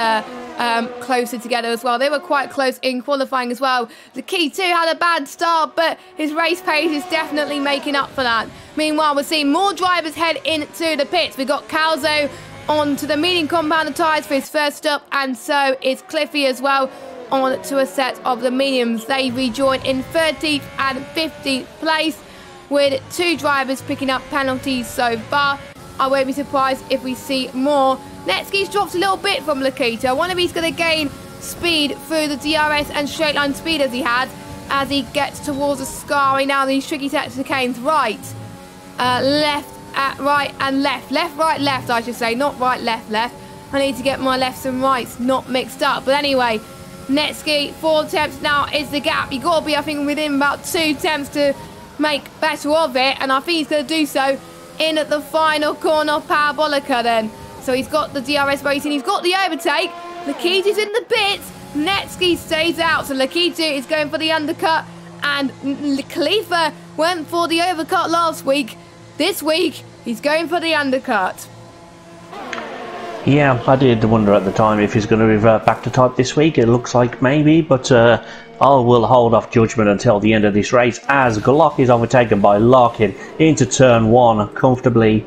closer together as well. They were quite close in qualifying as well. The Key 2 had a bad start, but his race pace is definitely making up for that. Meanwhile, we're seeing more drivers head into the pits. We've got Calzo onto the medium compounded tyres for his first stop, and so is Cliffy as well on to a set of the mediums. They rejoin in 13th and 15th place with 2 drivers picking up penalties so far. I won't be surprised if we see more. Netsky's dropped a little bit from Lakita. I wonder if he's going to gain speed through the DRS and straight line speed as he had as he gets towards the Scari. Now these tricky sector chicanes, right, left, right and left. Left, right, left, I should say. Not right, left, left. I need to get my lefts and rights not mixed up. But anyway, Netsky, 4 attempts now is the gap. You've got to be, I think, within about 2 attempts to make better of it. And I think he's going to do so in at the final corner of Parabolica then. So he's got the DRS racing, he's got the overtake. Lakita's in the pits. Netsky stays out. So Lakita is going for the undercut. And Khalifa went for the overcut last week. This week, he's going for the undercut. Yeah, I did wonder at the time if he's going to revert back to type this week. It looks like maybe, but I will hold off judgment until the end of this race as Glock is overtaken by Larkin into turn 1 comfortably.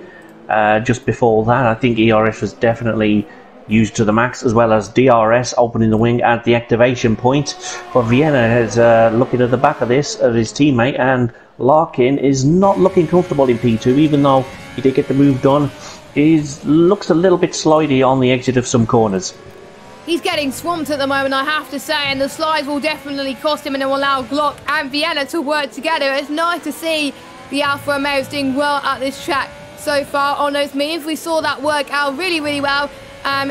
Just before that, I think ERS was definitely used to the max, as well as DRS opening the wing at the activation point. But Vienna is looking at the back of this of his teammate, and Larkin is not looking comfortable in P2, even though he did get the move done. He looks a little bit slidey on the exit of some corners. He's getting swamped at the moment, I have to say, and the slides will definitely cost him and it will allow Glock and Vienna to work together. It's nice to see the Alfa Romeos doing well at this track so far on those mediums. We saw that work out really, really well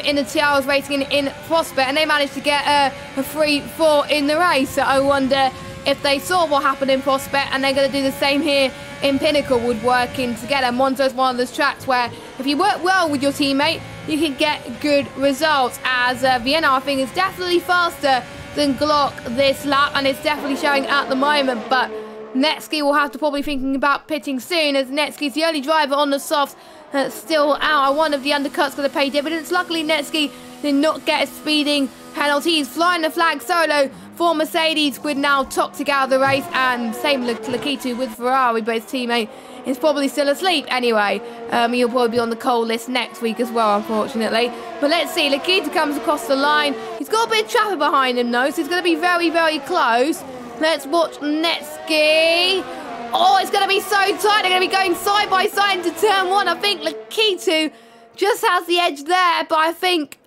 in the TRs racing in Prospect, and they managed to get a 3-4 in the race. So I wonder if they saw what happened in Prospect and they're going to do the same here in Pinnacle, would work in together. Monza is one of those tracks where if you work well with your teammate, you can get good results, as Vienna, I think, is definitely faster than Glock this lap, and it's definitely showing at the moment. But Netsky will have to probably thinking about pitting soon, as Netsky's the only driver on the softs that's still out. I wonder if the undercut's going to pay dividends. Luckily, Netsky did not get a speeding penalty. He's flying the flag solo for Mercedes with now Toxic out of the race, and same Lakitu with Ferrari, but his teammate is probably still asleep anyway. He'll probably be on the coal list next week as well, unfortunately. But let's see, Lakitu comes across the line. He's got a bit of traffic behind him though, so it's going to be very, very close. Let's watch Netsky. Oh, it's going to be so tight. They're going to be going side by side into turn one. I think Lakitu just has the edge there, but I think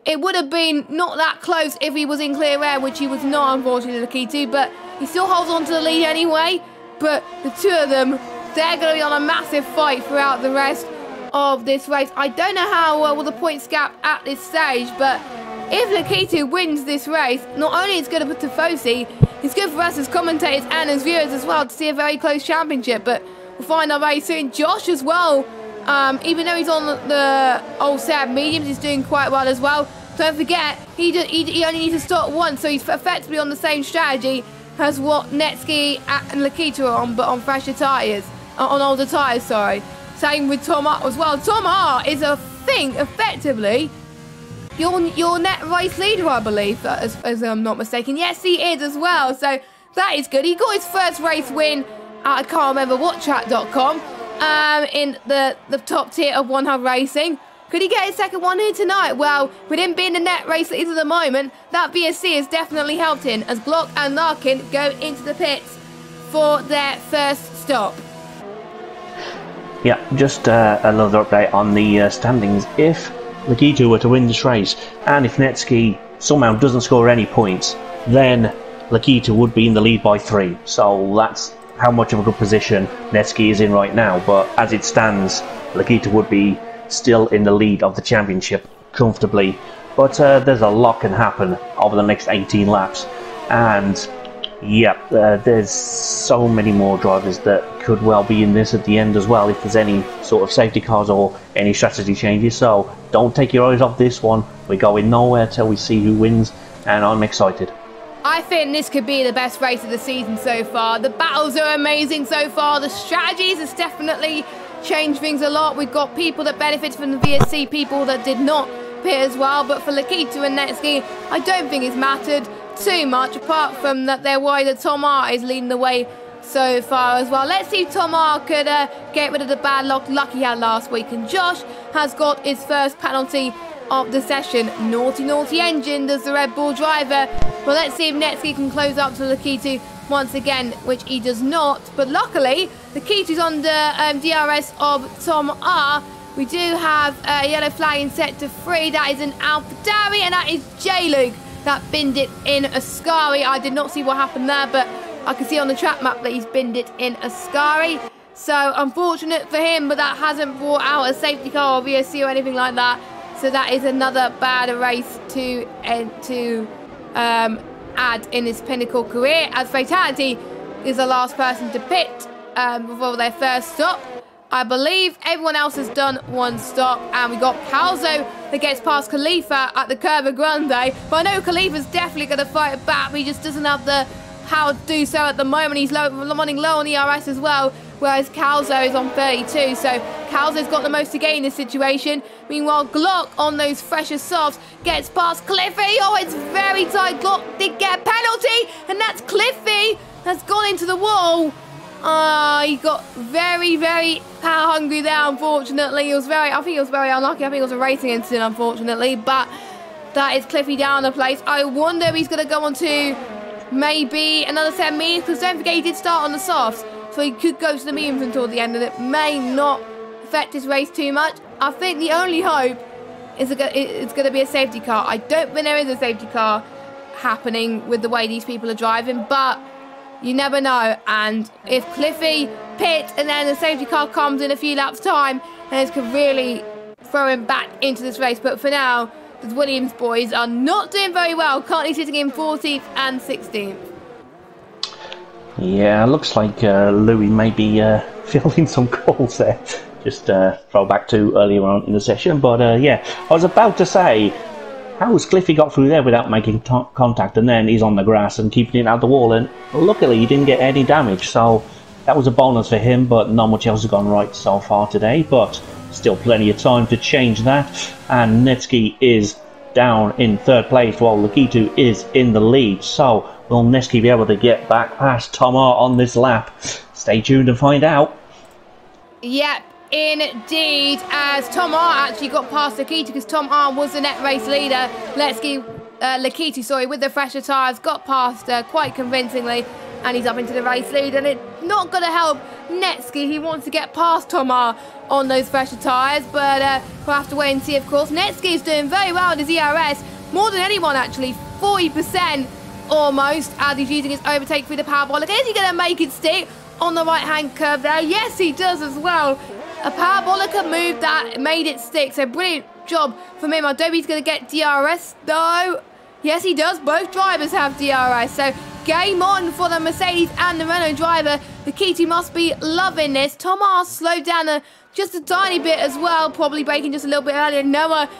it would have been not that close if he was in clear air, which he was not, unfortunately, Lakitu. But he still holds on to the lead anyway. But the two of them, they're going to be on a massive fight throughout the rest of this race. I don't know how well the points gap at this stage, but if Lakitu wins this race, not only is it good for Tifosi, it's good for us as commentators and as viewers as well to see a very close championship. But we'll find out very soon. Josh as well, even though he's on the old set of mediums, he's doing quite well as well. Don't forget, he only needs to start once, so he's effectively on the same strategy as what Netsky and Lakitu are on, but on fresher tyres, on older tyres, sorry. Same with Tom Hart as well. Tom Hart is, I think, effectively your net race leader, I believe, as I'm not mistaken. Yes, he is as well, so that is good. He got his first race win at, I can't remember what track.com, in the top tier of One Hub Racing. Could he get his second one here tonight? Well, with him being the net race leader at the moment, that VSC has definitely helped him, as Glock and Larkin go into the pits for their first stop. Yeah, just another update on the standings. If Lakitu were to win this race, and if Netsky somehow doesn't score any points, then Lakitu would be in the lead by 3. So that's how much of a good position Netsky is in right now. But as it stands, Lakitu would be still in the lead of the championship comfortably. But there's a lot can happen over the next 18 laps. And yeah, there's so many more drivers that could well be in this at the end as well, if there's any sort of safety cars or any strategy changes. So don't take your eyes off this one. We're going nowhere till we see who wins, and I'm excited. I think this could be the best race of the season so far. The battles are amazing so far. The strategies has definitely changed things a lot. We've got people that benefit from the VSC, people that did not pit as well. But for Lakitu and Netsky, I don't think it's mattered too much, apart from that they're worried that Tom Hart is leading the way so far as well. Let's see if Tom Hart could get rid of the bad luck he had last week. And Josh has got his first penalty of the session. Naughty, naughty engine, does the Red Bull driver. Well, let's see if Netsky can close up to Lakitu once again, which he does not. But luckily, Lakitu's on the DRS of Tom R. We do have a yellow flag set to 3. That is an AlphaTauri, and that is J-Luke that binned it in Ascari. I did not see what happened there, but I can see on the track map that he's binned it in Ascari. So unfortunate for him, but that hasn't brought out a safety car or VSC or anything like that. So that is another bad race to add in his Pinnacle career, as Fatality is the last person to pit before their first stop. I believe everyone else has done one stop, and we got Calzo that gets past Khalifa at the Curva Grande. But I know Khalifa's definitely going to fight it back, but he just doesn't have the how to do so at the moment. He's running low on ERS as well, whereas Calzo is on 32. So Calzo's got the most to gain in this situation. Meanwhile, Glock on those fresher softs gets past Cliffy. Oh, it's very tight. Glock did get a penalty, and that's Cliffy that's gone into the wall. He got very, very power hungry there, unfortunately. I think he was very unlucky. I think it was a racing incident, unfortunately. But that is Cliffy down the place. I wonder if he's going to go on to maybe another set of mediums, because don't forget he did start on the softs. So he could go to the mediums until the end, and it may not affect his race too much. I think the only hope is it's going to be a safety car. I don't think there is a safety car happening with the way these people are driving, but you never know. And if Cliffy pits and then the safety car comes in a few laps time, then it could really throw him back into this race. But for now, the Williams boys are not doing very well, currently sitting in 14th and 16th. Yeah, looks like Louis may be fielding some calls there. Just throw back to earlier on in the session. But yeah, I was about to say, how has Cliffy got through there without making contact? And then he's on the grass and keeping it out the wall. And luckily, he didn't get any damage. So that was a bonus for him. But not much else has gone right so far today. But still plenty of time to change that. And Netsky is down in third place while Lakitu is in the lead. So will Netsky be able to get back past Tom R on this lap? Stay tuned to find out. Yep, indeed, as Tom R actually got past Lakitu because Tom R was the net race leader. Lakitu, with the fresher tyres, got past quite convincingly, and he's up into the race lead, and it's not going to help Netsky. He wants to get past Tom R on those fresher tyres, but we'll have to wait and see, of course. Netsky is doing very well in his ERS, more than anyone actually, 40% almost, as he's using his overtake through the parabolic. Is he going to make it stick on the right-hand curve there? Yes, he does as well. A parabolica move that made it stick, so brilliant job from him. I don't think he's going to get DRS, though. Yes, he does. Both drivers have DRS, so game on for the Mercedes and the Renault driver. The Lakitu must be loving this. Tom R slowed down just a tiny bit as well, probably braking just a little bit earlier. Noah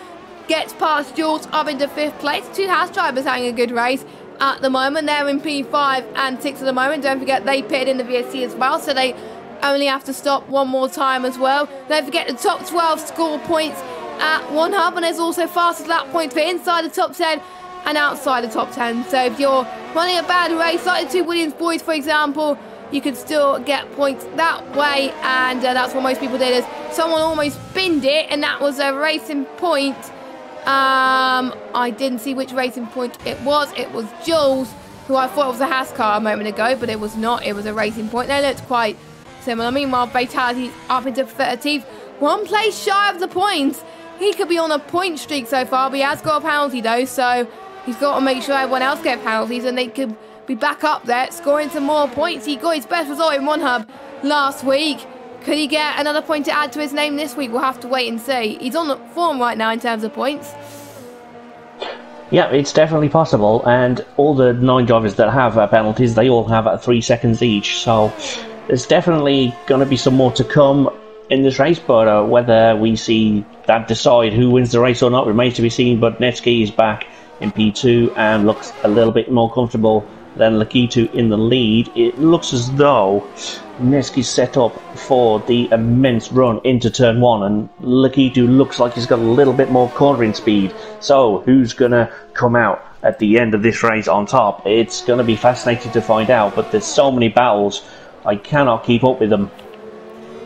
gets past Jules up into 5th place. Two Haas drivers having a good race at the moment. They're in P5 and 6 at the moment. Don't forget they pitted in the VSC as well, so they only have to stop one more time as well. Don't forget the top 12 score points at one hub, and there's also fastest lap points for inside the top 10 and outside the top 10. So if you're running a bad race, like the two Williams boys, for example, you could still get points that way, and that's what most people did. Is someone almost binned it, and that was a racing point. I didn't see which racing point it was. It was Jules, who I thought was a Haas car a moment ago, but it was not. It was a racing point. They looked quite similar. Meanwhile, Fatality's up into 13th, one place shy of the points. He could be on a point streak so far, but he has got a penalty though, so he's got to make sure everyone else gets penalties and they could be back up there, scoring some more points. He got his best result in one hub last week. Could he get another point to add to his name this week? We'll have to wait and see. He's on the form right now in terms of points. Yeah, it's definitely possible, and all the 9 drivers that have penalties, they all have 3 seconds each, so there's definitely going to be some more to come in this race, but whether we see that decide who wins the race or not remains to be seen. But Netsky is back in P2 and looks a little bit more comfortable than Lakitu in the lead. It looks as though Netsky's set up for the immense run into turn 1, and Lakitu looks like he's got a little bit more cornering speed. So who's going to come out at the end of this race on top? It's going to be fascinating to find out, but there's so many battles, I cannot keep up with them.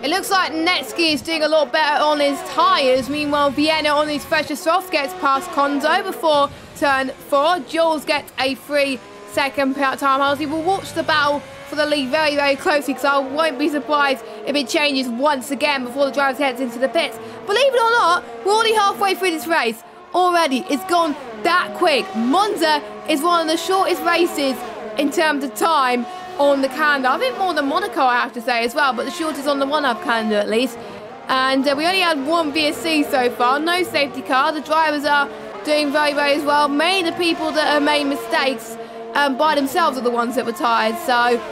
It looks like Netsky is doing a lot better on his tyres. Meanwhile, Vienna on his fresher soft gets past Konzo before turn 4. Jules gets a 3-second time penalty. We'll watch the battle for the lead very, very closely, because I won't be surprised if it changes once again before the driver heads into the pits. Believe it or not, we're already halfway through this race. Already, it's gone that quick. Monza is one of the shortest races in terms of time on the calendar. I think more than Monaco, I have to say, as well, but the shortest on the one-up calendar at least. And we only had one VSC so far, no safety car. The drivers are doing very, very well. Mainly the people that have made mistakes by themselves are the ones that were tired. So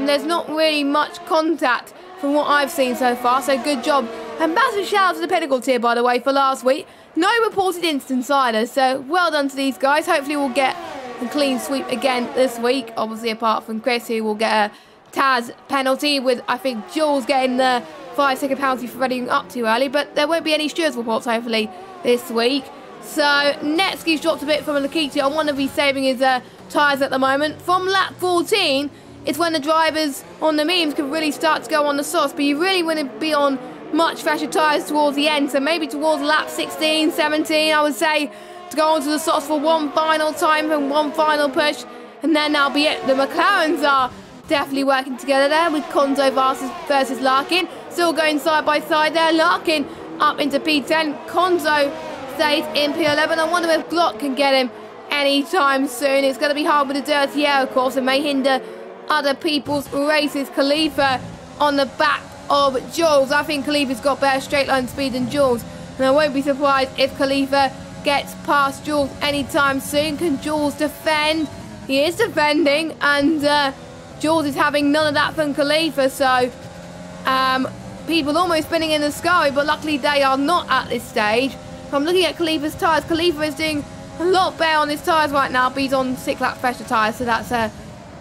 there's not really much contact from what I've seen so far, so good job. And massive shout out to the Pinnacle tier, by the way, for last week. No reported instance either, so well done to these guys. Hopefully we'll get a clean sweep again this week, obviously apart from Chris, who will get a Taz penalty, with I think Jules getting the 5-second penalty for running up too early, but there won't be any stewards reports hopefully this week. So Netsky's dropped a bit from Lakitu. I want to be saving his tyres at the moment. From lap 14, it's when the drivers on the mediums can really start to go on the sauce, but you really want to be on much fresher tyres towards the end, so maybe towards lap 16, 17, I would say, to go onto the sauce for one final time and one final push, and then that'll be it. The McLarens are definitely working together there, with Konzo versus Larkin still going side by side there. Larkin up into P10, Konzo stays in P11. I wonder if Glock can get him anytime soon. It's going to be hard with the dirty air, of course, and may hinder other people's races. Khalifa on the back of Jules. I think Khalifa's got better straight line speed than Jules, and I won't be surprised if Khalifa gets past Jules anytime soon. Can Jules defend? He is defending, and Jules is having none of that from Khalifa, so people almost spinning in the sky, but luckily they are not at this stage. So I'm looking at Khalifa's tyres. Khalifa is doing a lot better on his tyres right now, but he's on 6 lap pressure tyres, so that's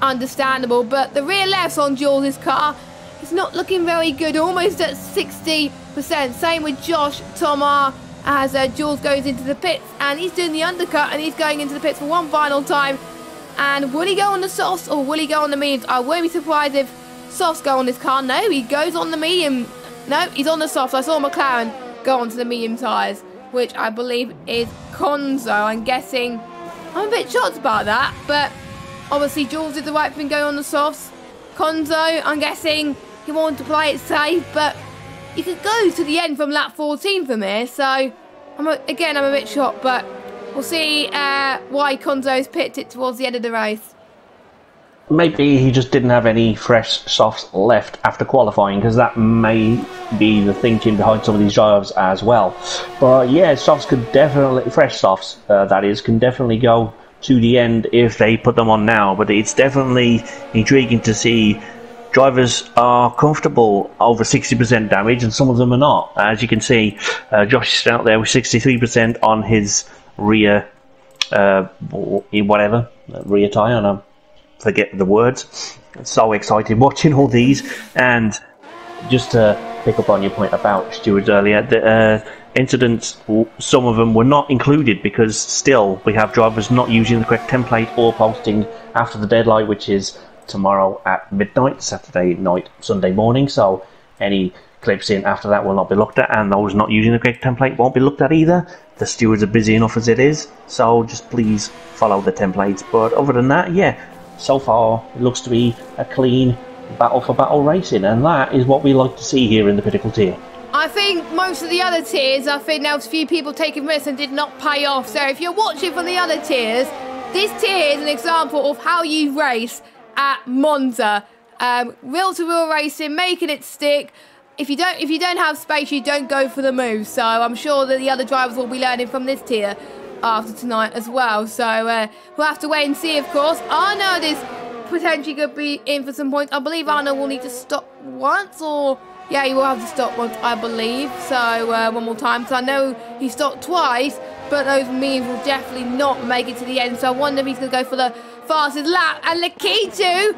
understandable. But the rear left's on Jules' car. It's not looking very good, almost at 60%. Same with Josh Tomar as Jules goes into the pits, and he's doing the undercut, and he's going into the pits for one final time. And will he go on the softs or will he go on the mediums? I won't be surprised if softs go on this car. No, he goes on the medium. No, he's on the softs. I saw McLaren go onto the medium tyres, which I believe is Conzo. I'm guessing. I'm a bit shocked about that, but obviously Jules did the right thing going on the softs. Conzo, I'm guessing he wanted to play it safe, but you could go to the end from lap 14 from here. So I'm a bit shocked, but we'll see why Conzo's picked it towards the end of the race. Maybe he just didn't have any fresh softs left after qualifying, because that may be the thinking behind some of these drivers as well. But yeah, softs could definitely, fresh softs that is, can definitely go to the end if they put them on now. But it's definitely intriguing to see drivers are comfortable over 60% damage, and some of them are not. As you can see, Josh is out there with 63% on his rear, rear tyre, and I forget the words. So excited watching all these. And just to pick up on your point about stewards earlier, the incidents, some of them were not included because still we have drivers not using the correct template or posting after the deadline, which is tomorrow at midnight, Saturday night, Sunday morning. So any clips in after that will not be looked at, and those not using the correct template won't be looked at either. The stewards are busy enough as it is, so just please follow the templates. But other than that, yeah, so far it looks to be a clean battle for battle racing, and that is what we like to see here in the Pinnacle tier. I think most of the other tiers, I think there was a few people taking risks and did not pay off. So if you're watching from the other tiers, this tier is an example of how you race at Monza. Wheel-to-wheel racing, making it stick. If you don't have space, you don't go for the move. So I'm sure that the other drivers will be learning from this tier after tonight as well. So we'll have to wait and see, of course. Arno is potentially could be in for some points. I believe Arno will need to stop once, or yeah, he will have to stop once, I believe. So one more time, because I know he stopped twice, but those means will definitely not make it to the end. So I wonder if he's going to go for the fastest lap. And Lakitu,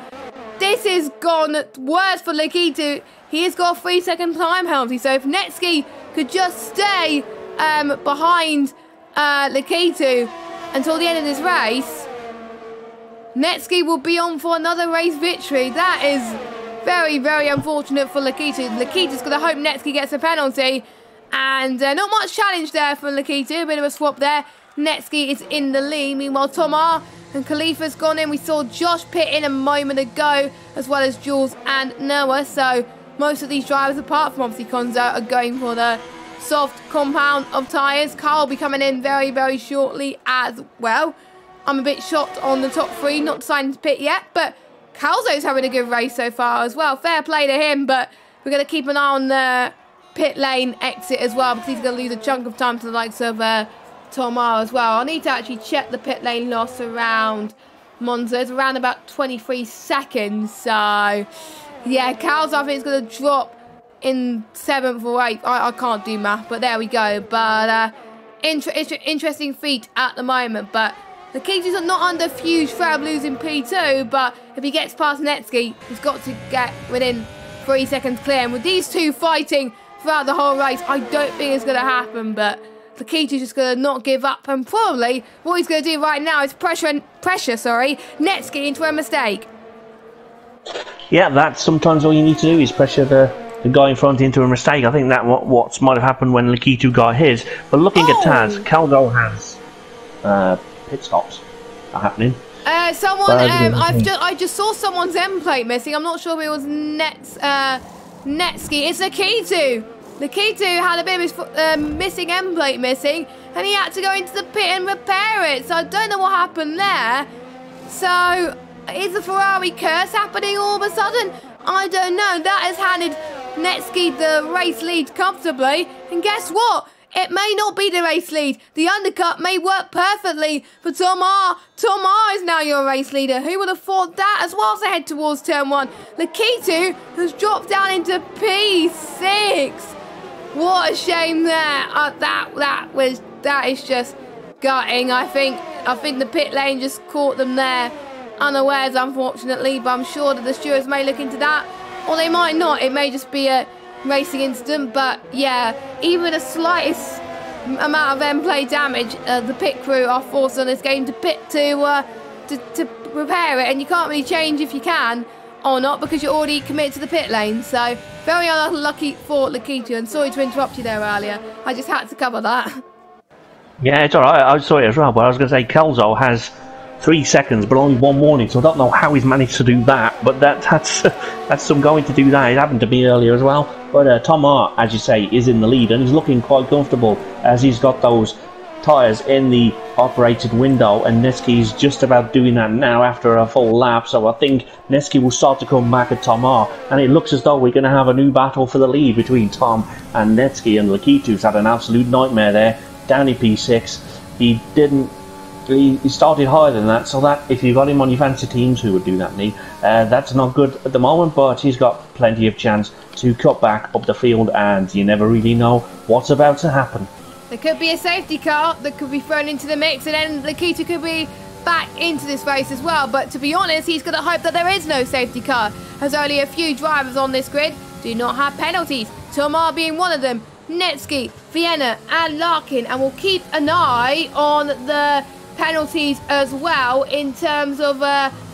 this has gone worse for Lakitu. He has got a 3-second time penalty. So if Netsky could just stay behind Lakitu until the end of this race, Netsky will be on for another race victory. That is very, very unfortunate for Lakitu. Lakitu's going to hope Netsky gets a penalty. And not much challenge there for Lakitu. A bit of a swap there. Netsky is in the lead. Meanwhile, Tomar and Khalifa's gone in. We saw Josh pit in a moment ago, as well as Jules and Noah. So most of these drivers, apart from obviously Conzo, are going for the soft compound of tyres. Carl will be coming in very, very shortly as well. I'm a bit shocked on the top three, not deciding to pit yet, but Calzo's having a good race so far as well. Fair play to him, but we're going to keep an eye on the pit lane exit as well, because he's going to lose a chunk of time to the likes of Tomar as well. I need to actually check the pit lane loss around Monza. It's around about 23 seconds, so yeah, Calzo I think is going to drop in 7th or 8th. I can't do math, but there we go. But interesting feat at the moment, but the Kings is not under huge threat of losing P2, but if he gets past Netsky, he's got to get within 3 seconds clear. And with these two fighting throughout the whole race, I don't think it's going to happen, but Lakitu's just going to not give up, and probably what he's going to do right now is pressure Netsky into a mistake. Yeah, that's sometimes all you need to do is pressure the guy in front into a mistake. I think that what might have happened when Lakitu got his. But looking at Taz, Caldo has pit stops are happening. I just saw someone's end plate missing. I'm not sure if it was Netsky. It's Lakitu. Lakitu had a bit of missing end plate missing, and he had to go into the pit and repair it. So I don't know what happened there. So is the Ferrari curse happening all of a sudden? I don't know. That has handed Netsky the race lead comfortably. And guess what? it may not be the race lead. The undercut may work perfectly for Tom R. Tom R is now your race leader. Who would have thought that as well as they head towards turn 1? Lakitu has dropped down into P6. What a shame there. That is just gutting. I think the pit lane just caught them there unawares, unfortunately, but I'm sure that the stewards may look into that, or they might not. It may just be a racing incident, but yeah, even the slightest amount of end play damage, the pit crew are forced on this game to pit to repair it, and you can't really change if you can or not because you're already committed to the pit lane. So very unlucky for Lakitu, and sorry to interrupt you there earlier. I just had to cover that. Yeah, it's alright, I saw it as well, but I was going to say Kelso has 3 seconds but only 1 warning, so I don't know how he's managed to do that, but that's some going to do that. It happened to me earlier as well, but Tom R, as you say, is in the lead and he's looking quite comfortable as he's got those tyres in the operated window, and Netsky's just about doing that now after a full lap, so I think Netsky will start to come back at Tom R, and it looks as though we're going to have a new battle for the lead between Tom and Netsky, and Lakitu's had an absolute nightmare there, down in P6. He started higher than that, so that if you got him on your fantasy teams, who would do that, me? That's not good at the moment, but he's got plenty of chance to cut back up the field, and you never really know what's about to happen. There could be a safety car that could be thrown into the mix, and then Lakitu could be back into this race as well, but to be honest, he's going to hope that there is no safety car, as only a few drivers on this grid do not have penalties, Tom R being one of them, Netsky, Vienna and Larkin, and we'll keep an eye on the penalties as well in terms of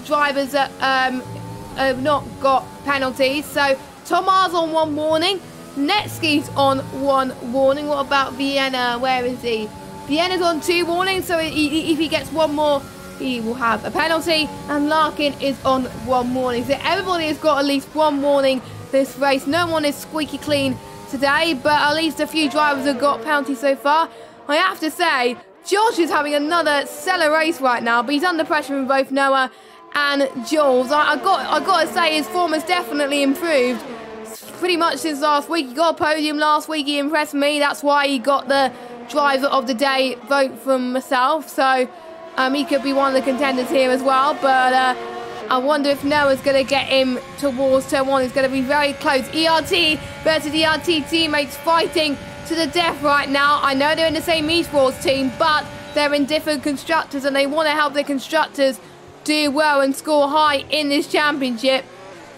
drivers that have not got penalties. So Tom R's on 1 warning, Netsky's on 1 warning. What about Vienna? Where is he? Vienna's on 2 warnings, so if he gets 1 more he will have a penalty, and Larkin is on 1 warning. So everybody has got at least 1 warning this race. No one is squeaky clean today, but at least a few drivers have got penalties so far. I have to say, Josh is having another stellar race right now, but he's under pressure from both Noah and Jules. I got to say his form has definitely improved pretty much since last week. He got a podium last week, he impressed me, that's why he got the driver of the day vote from myself, so he could be one of the contenders here as well, but I wonder if Noah's going to get him towards turn 1. It's going to be very close. ERT versus ERT teammates fighting to the death right now. I know they're in the same esports team, but they're in different constructors, and they want to help their constructors do well and score high in this championship.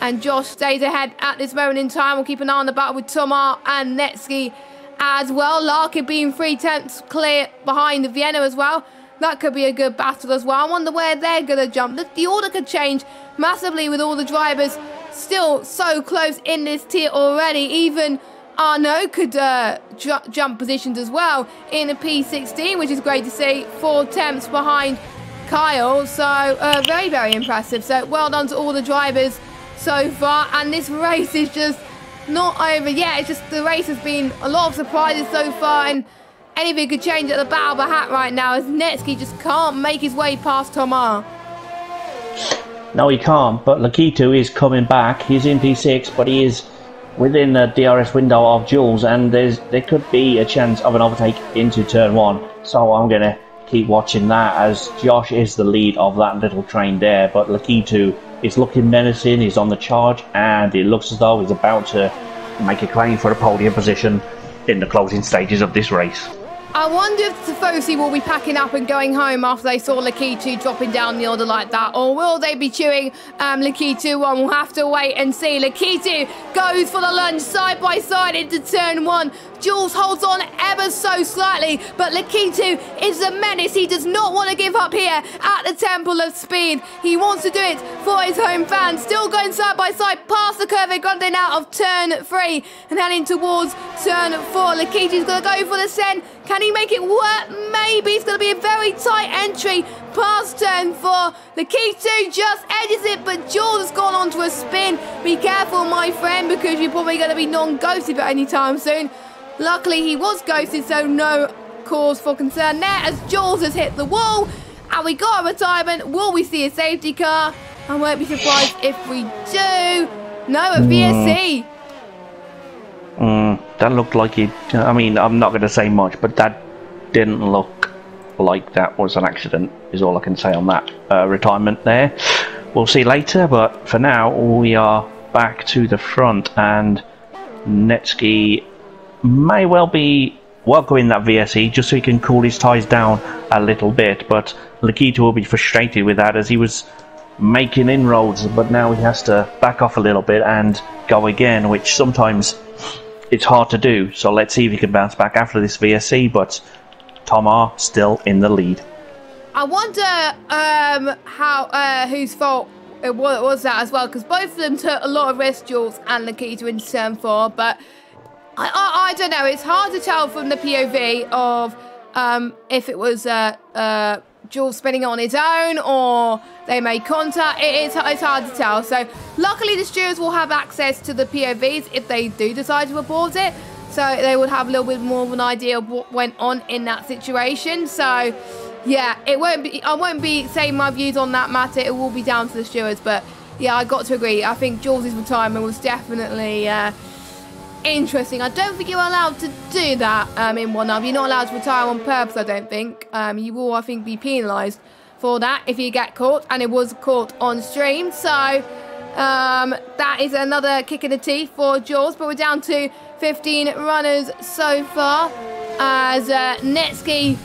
And Josh stays ahead at this moment in time. We'll keep an eye on the battle with Tom R and Netsky as well. Larkin being 3 tenths clear behind the Vienna as well. That could be a good battle as well. I wonder where they're going to jump. The order could change massively with all the drivers still so close in this tier already. Even Arnaud could jump positions as well in a P16, which is great to see. 4 tenths behind Kyle. So very, very impressive. So well done to all the drivers so far. And this race is just not over yet. It's just the race has been a lot of surprises so far, and anything could change at the bow of a hat right now, as Netsky just can't make his way past Tom R. No, he can't, but Lakitu is coming back. He's in P6, but he is within the DRS window of Jules, and there could be a chance of an overtake into turn 1. So I'm going to keep watching that, as Josh is the lead of that little train there, but Lakitu is looking menacing. He's on the charge, and it looks as though he's about to make a claim for a podium position in the closing stages of this race. I wonder if Tifosi will be packing up and going home after they saw Lakitu dropping down the order like that, or will they be cheering Lakitu on? We'll have to wait and see. Lakitu goes for the lunge side by side into turn 1. Jules holds on ever so slightly, but Lakitu is a menace. He does not want to give up here at the Temple of Speed. He wants to do it for his home fans. Still going side by side past the Curve Grande out of turn 3 and heading towards turn 4. Lakitu's going to go for the send. Can he make it work? Maybe. It's going to be a very tight entry past turn 4. Lakitu just edges it, but Jules has gone on to a spin. Be careful, my friend, because you're probably going to be non-ghosted at any time soon. Luckily, he was ghosted, so no cause for concern there, as Jules has hit the wall. And we got a retirement. Will we see a safety car? I won't be surprised if we do. No, a VSC. That looked like it. I mean, I'm not going to say much, but that didn't look like that was an accident, is all I can say on that retirement there. We'll see later, but for now, we are back to the front, and Netsky may well be welcoming that VSE just so he can cool his tyres down a little bit, but Lakita will be frustrated with that as he was making inroads, but now he has to back off a little bit and go again, which sometimes it's hard to do. So let's see if he can bounce back after this VSE, but Tom R still in the lead. I wonder whose fault it was that as well, because both of them took a lot of risks, Jules and Lakita, in turn 4, but I don't know. It's hard to tell from the POV of if it was Jules spinning on his own or they made contact. It's hard to tell. So luckily the stewards will have access to the POVs if they do decide to report it. So they would have a little bit more of an idea of what went on in that situation. So yeah, I won't be saying my views on that matter. It will be down to the stewards. But yeah, I got to agree. I think Jules' retirement was definitely interesting. I don't think you're allowed to do that in 1-up. You're not allowed to retire on purpose, I don't think. You will, I think, be penalised for that if you get caught, and it was caught on stream. So that is another kick in the teeth for Jules, but we're down to 15 runners so far as Netsky,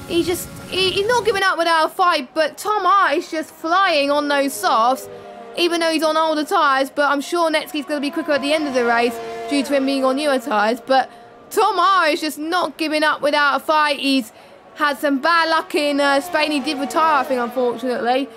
he's not giving up without a fight, but Tom R is just flying on those softs, even though he's on older tyres. But I'm sure Netsky's going to be quicker at the end of the race due to him being on newer tyres. But Tom R is just not giving up without a fight. He's had some bad luck in Spain. He did retire, I think, unfortunately.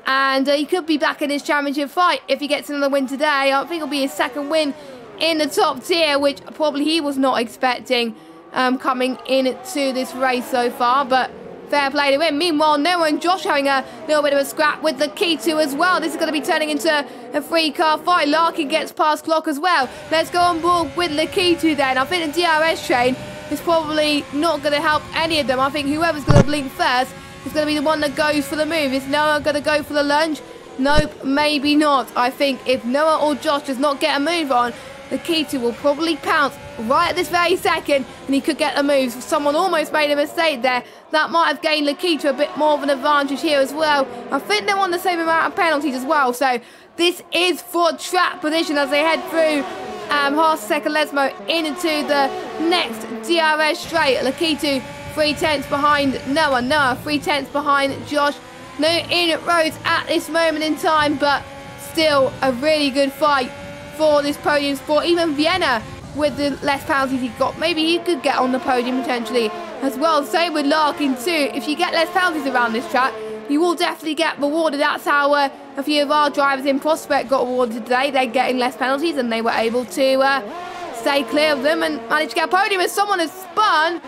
And he could be back in his championship fight if he gets another win today. I think it'll be his second win in the top tier, which probably he was not expecting coming into this race so far. But fair play to him. Meanwhile, Noah and Josh having a little bit of a scrap with the K2 as well. This is going to be turning into a 3-car fight. Larkin gets past Clock as well. Let's go on board with the K2 then. I think the DRS train is probably not going to help any of them. I think whoever's going to blink first is going to be the one that goes for the move. Is Noah going to go for the lunge? Nope, maybe not. I think if Noah or Josh does not get a move on, the K2 will probably pounce right at this very second, and he could get the moves. Someone almost made a mistake there. That might have gained Lakita a bit more of an advantage here as well. I think they're on the same amount of penalties as well. So this is for track position as they head through Haas second Lesmo into the next DRS straight. Lakita 3/10 behind Noah. Noah 3/10 behind Josh. No inroads at this moment in time, but still a really good fight for this podium sport. Even Vienna, with the less penalties he got, maybe he could get on the podium potentially as well. Same with Larkin too. If you get less penalties around this track, you will definitely get rewarded. That's how a few of our drivers in Prospect got rewarded today. They're getting less penalties and they were able to stay clear of them and manage to get a podium. As someone has spun,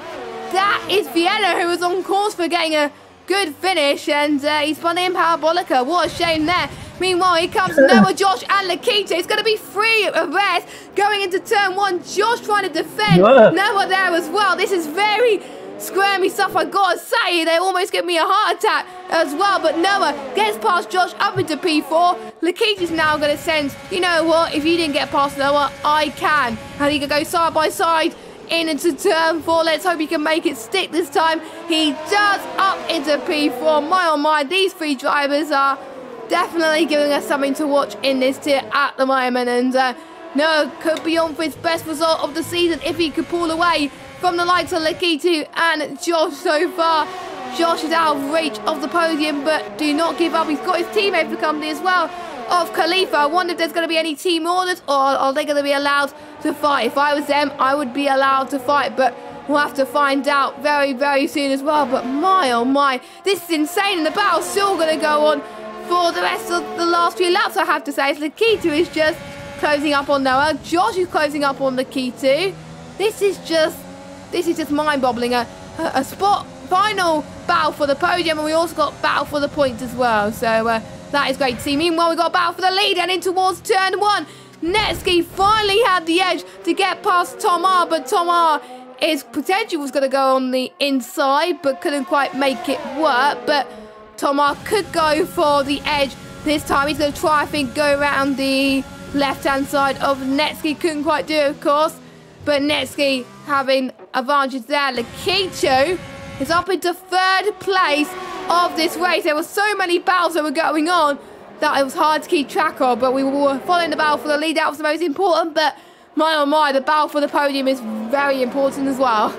that is Vienna, who was on course for getting a good finish, and he spun in Parabolica. What a shame there. Meanwhile, here comes Noah, Josh, and Lakita. It's going to be 3 arrests going into turn 1. Josh trying to defend Noah there as well. This is very squirmy stuff, I gotta say. They almost give me a heart attack as well. But Noah gets past Josh up into P4. Lakita's now going to sense, you know what, if you didn't get past Noah, I can. And he can go side by side into turn 4. Let's hope he can make it stick this time. He does, up into P4. My oh my, these 3 drivers are definitely giving us something to watch in this tier at the moment, and Noah could be on for his best result of the season if he could pull away from the likes of Lakita and Josh so far. Josh is out of reach of the podium, but do not give up. He's got his teammate for company as well of Khalifa. I wonder if there's going to be any team orders, or are they going to be allowed to fight? If I was them, I would be allowed to fight, but we'll have to find out very, very soon as well. But my oh my, this is insane, and the battle's still going to go on for the rest of the last few laps, I have to say. Lakita is just closing up on Noah. Josh is closing up on Lakita. This is just mind-boggling. A spot final battle for the podium, and we also got battle for the points as well. So that is great to see. Meanwhile, we got a battle for the lead and in towards turn 1. Netsky finally had the edge to get past Tom R, but Tom R, his potential was going to go on the inside, but couldn't quite make it work. But Tom R could go for the edge this time. He's going to try, I think, go around the left-hand side of Netsky. Couldn't quite do it, of course. but Netsky having advantage there. Lakitu is up into 3rd place of this race. There were so many battles that were going on that it was hard to keep track of, but we were following the battle for the lead. That was the most important, but my oh my, the battle for the podium is very important as well.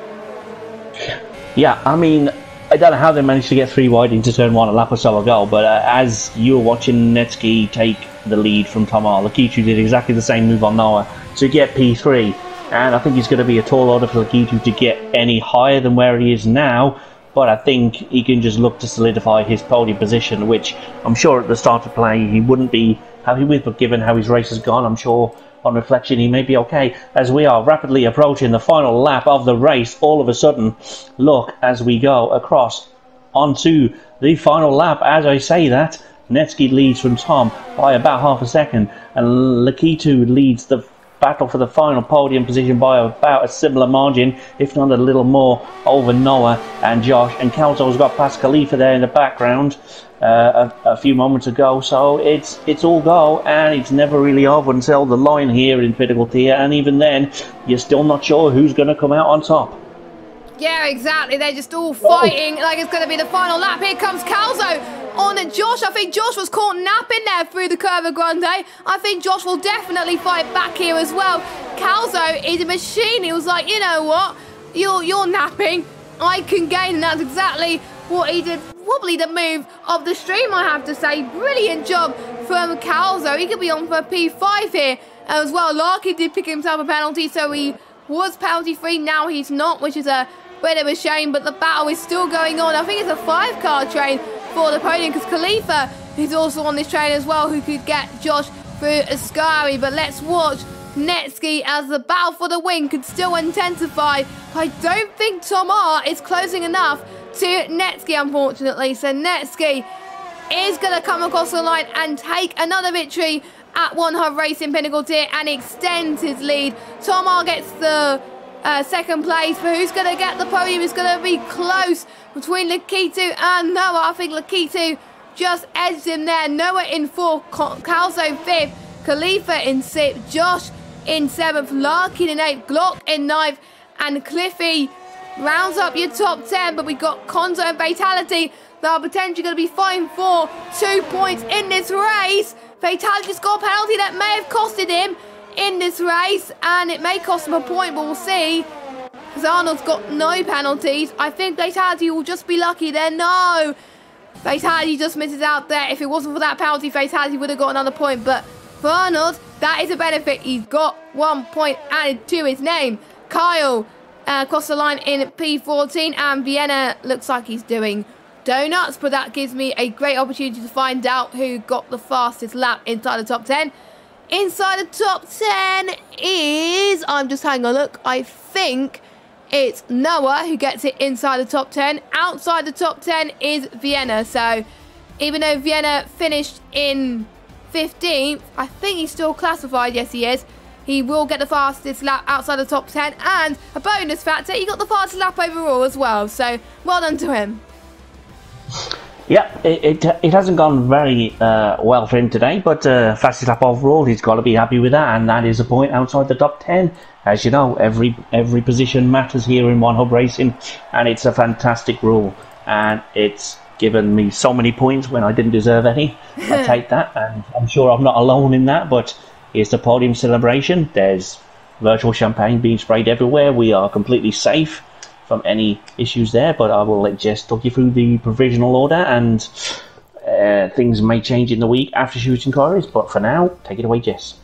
Yeah, I mean, I don't know how they managed to get 3 wide into turn 1 a lap or so ago, but as you were watching Netsky take the lead from Tomar, Lakitu did exactly the same move on Noah to get P3, and I think it's going to be a tall order for Lakitu to get any higher than where he is now, but I think he can just look to solidify his podium position, which I'm sure at the start of play he wouldn't be happy with, but given how his race has gone, I'm sure on reflection he may be okay. As we are rapidly approaching the final lap of the race, all of a sudden, look, as we go across onto the final lap, as I say that, Netsky leads from Tom by about half a second, and Lakitu leads the battle for the final podium position by about a similar margin, if not a little more, over Noah and Josh. And Calzo's got past Khalifa there in the background a few moments ago, so it's all go, and it's never really over until the line here in Pinnacle tier, and even then you're still not sure who's going to come out on top. Yeah, exactly. They're just all fighting like it's going to be the final lap. Here comes Calzo on Josh. I think Josh was caught napping there through the Curva Grande. I think Josh will definitely fight back here as well. Calzo is a machine. He was like, you know what? You're napping. I can gain. And that's exactly what he did. Probably the move of the stream, I have to say. Brilliant job from Calzo. He could be on for P5 here as well. Larkin did pick himself a penalty, so he was penalty free. Now he's not, which is a bit of a shame, but the battle is still going on. I think it's a 5-car train for the podium, because Khalifa is also on this train as well, who could get Josh through Ascari. But let's watch Netsky as the battle for the win could still intensify. I don't think Tomar is closing enough to Netsky, unfortunately. So Netsky is going to come across the line and take another victory at One Hub Racing Pinnacle tier and extends his lead. Tomar gets the 2nd place, but who's going to get the podium? It's going to be close between Lakitu and Noah. I think Lakitu just edged him there. Noah in 4th, Calzo 5th, Khalifa in 6th, Josh in 7th, Larkin in 8th, Glock in 9th, and Cliffy rounds up your top 10. But we've got Konzo and Fatality that are potentially going to be fighting for 2 points in this race. Fatality's got a penalty that may have costed him in this race, and it may cost him a point, but we'll see. Because Arnold's got no penalties. I think Fatality will just be lucky there. No! Fatality just misses out there. If it wasn't for that penalty, Fatality would have got another point. But for Arnold, that is a benefit. He's got 1 point added to his name. Kyle across the line in P14, and Vienna looks like he's doing donuts, but that gives me a great opportunity to find out who got the fastest lap inside the top 10. Inside the top 10 is, I'm just having a look, I think it's Noah who gets it inside the top 10. Outside the top 10 is Vienna. So even though Vienna finished in 15th, I think he's still classified. Yes, he is. He will get the fastest lap outside the top 10. And a bonus factor, he got the fastest lap overall as well. So well done to him. Yeah, it hasn't gone very well for him today, but fastest lap overall, he's got to be happy with that, and that is a point outside the top 10. As you know, every position matters here in One Hub Racing, and it's a fantastic rule, and it's given me so many points when I didn't deserve any. I take that, and I'm sure I'm not alone in that, but here's the podium celebration. There's virtual champagne being sprayed everywhere. We are completely safe from any issues there, but I will let Jess talk you through the provisional order, and things may change in the week after shooting inquiries, but for now, take it away, Jess.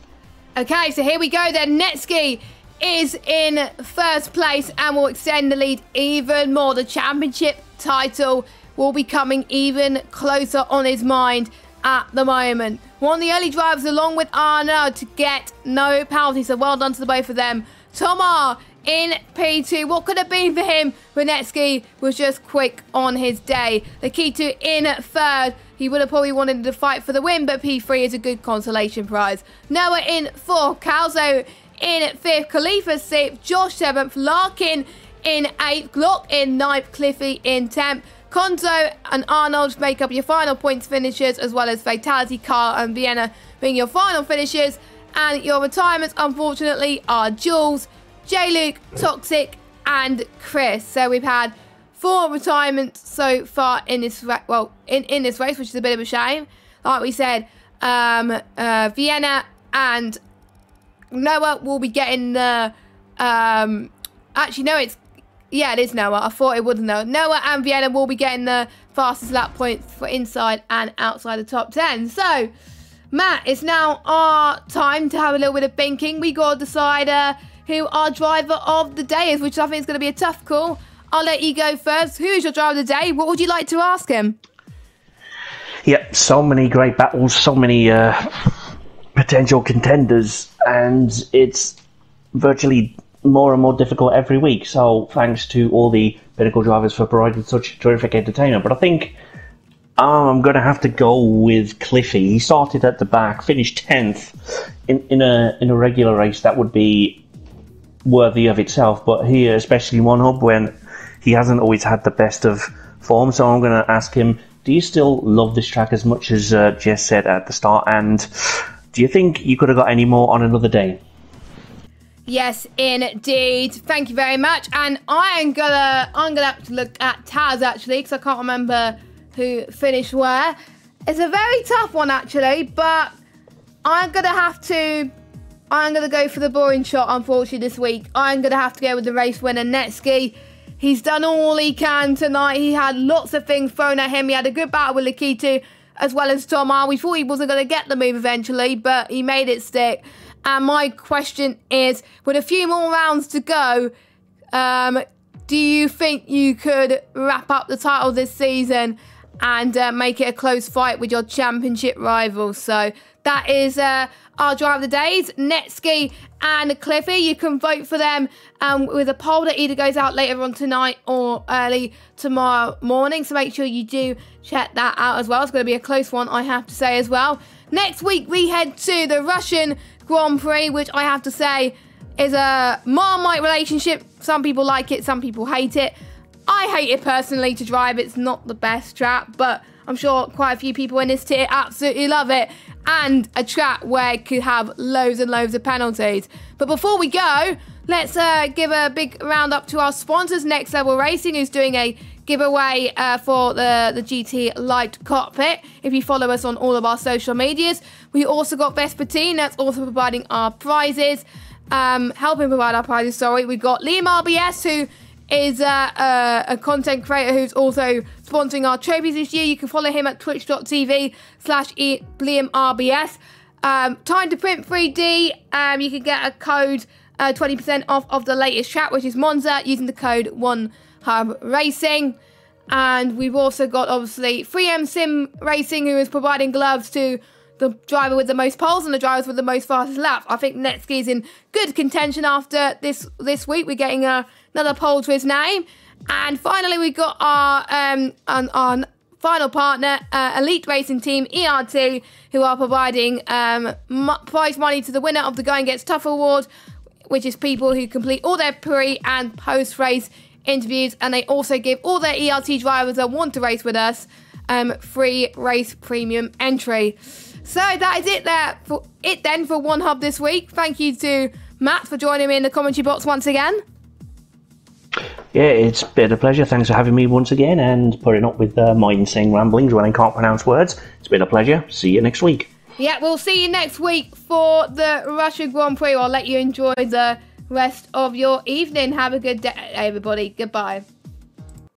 Okay, so here we go then. Netsky is in first place and will extend the lead even more. The championship title will be coming even closer on his mind at the moment. One of the early drivers along with Arno to get no penalty, so well done to the both of them. Tomar in P2. What could have been for him? Renetsky was just quick on his day. Lakitu in 3rd. He would have probably wanted to fight for the win, but P3 is a good consolation prize. Noah in 4th. Calzo in 5th. Khalifa 6th. Josh 7th. Larkin in 8th. Glock in 9th. Cliffy in 10th. Konzo and Arnold make up your final points finishers, as well as Fatality, Carl and Vienna being your final finishers. And your retirements, unfortunately, are Jules, J-Luke, Toxic, and Chris. So we've had 4 retirements so far in this in this race, which is a bit of a shame. Like we said, Vienna and Noah will be getting the actually no, it is Noah. I thought it wouldn't know. Noah and Vienna will be getting the fastest lap points for inside and outside the top 10. So Matt, it's now our time to have a little bit of thinking. We got to decide who our driver of the day is, which I think is going to be a tough call. I'll let you go first. Who is your driver of the day? What would you like to ask him? Yep, so many great battles, so many potential contenders, and it's virtually more and more difficult every week. So thanks to all the Pinnacle drivers for providing such terrific entertainment. But I think I'm going to have to go with Cliffy. He started at the back, finished 10th in a regular race. That would be worthy of itself. But here, especially one hub, when he hasn't always had the best of form. So I'm going to ask him, do you still love this track as much as Jess said at the start? And do you think you could have got any more on another day? Yes, indeed. Thank you very much. And I'm gonna have to look at Taz actually, because I can't remember who finished where. It's a very tough one actually, but I'm gonna go for the boring shot. Unfortunately, this week I'm gonna have to go with the race winner Netsky. He's done all he can tonight. He had lots of things thrown at him. He had a good battle with Lakitu as well as Tomar. We thought he wasn't going to get the move eventually, but he made it stick. And my question is, with a few more rounds to go, do you think you could wrap up the title this season and make it a close fight with your championship rivals? So that is our driver of the days, Netsky and Cliffy. You can vote for them with a poll that either goes out later on tonight or early tomorrow morning. So make sure you do check that out as well. It's going to be a close one, I have to say as well. Next week, we head to the Russian Grand Prix, which I have to say is a Marmite relationship. Some people like it, some people hate it. I hate it personally to drive. It's not the best track, but I'm sure quite a few people in this tier absolutely love it. And a track where it could have loads and loads of penalties. But before we go, let's give a big round up to our sponsors, Next Level Racing, who's doing a giveaway for the GT Light Cockpit. If you follow us on all of our social medias. We also got Vespertine, that's also providing our prizes. Helping provide our prizes, sorry. We've got Liam RBS, who is a content creator who's also sponsoring our trophies this year. You can follow him at twitch.tv/LiamRBS. Time to Print 3D. You can get a code 20% off of the latest track, which is Monza, using the code 1HubRacing. And we've also got, obviously, 3M Sim Racing, who is providing gloves to the driver with the most poles and the drivers with the most fastest laps. I think Netsky's in good contention after this week. We're getting another pole to his name. And finally, we've got our final partner, Elite Racing Team, ERT, who are providing prize money to the winner of the Going Gets Tough award, which is people who complete all their pre and post-race interviews. And they also give all their ERT drivers that want to race with us free race premium entry. So that is it for One Hub this week. Thank you to Matt for joining me in the commentary box once again. Yeah, it's been a pleasure. Thanks for having me once again and putting up with my insane ramblings when I can't pronounce words. It's been a pleasure. See you next week. Yeah, we'll see you next week for the Russian Grand Prix. I'll let you enjoy the rest of your evening. Have a good day, everybody. Goodbye.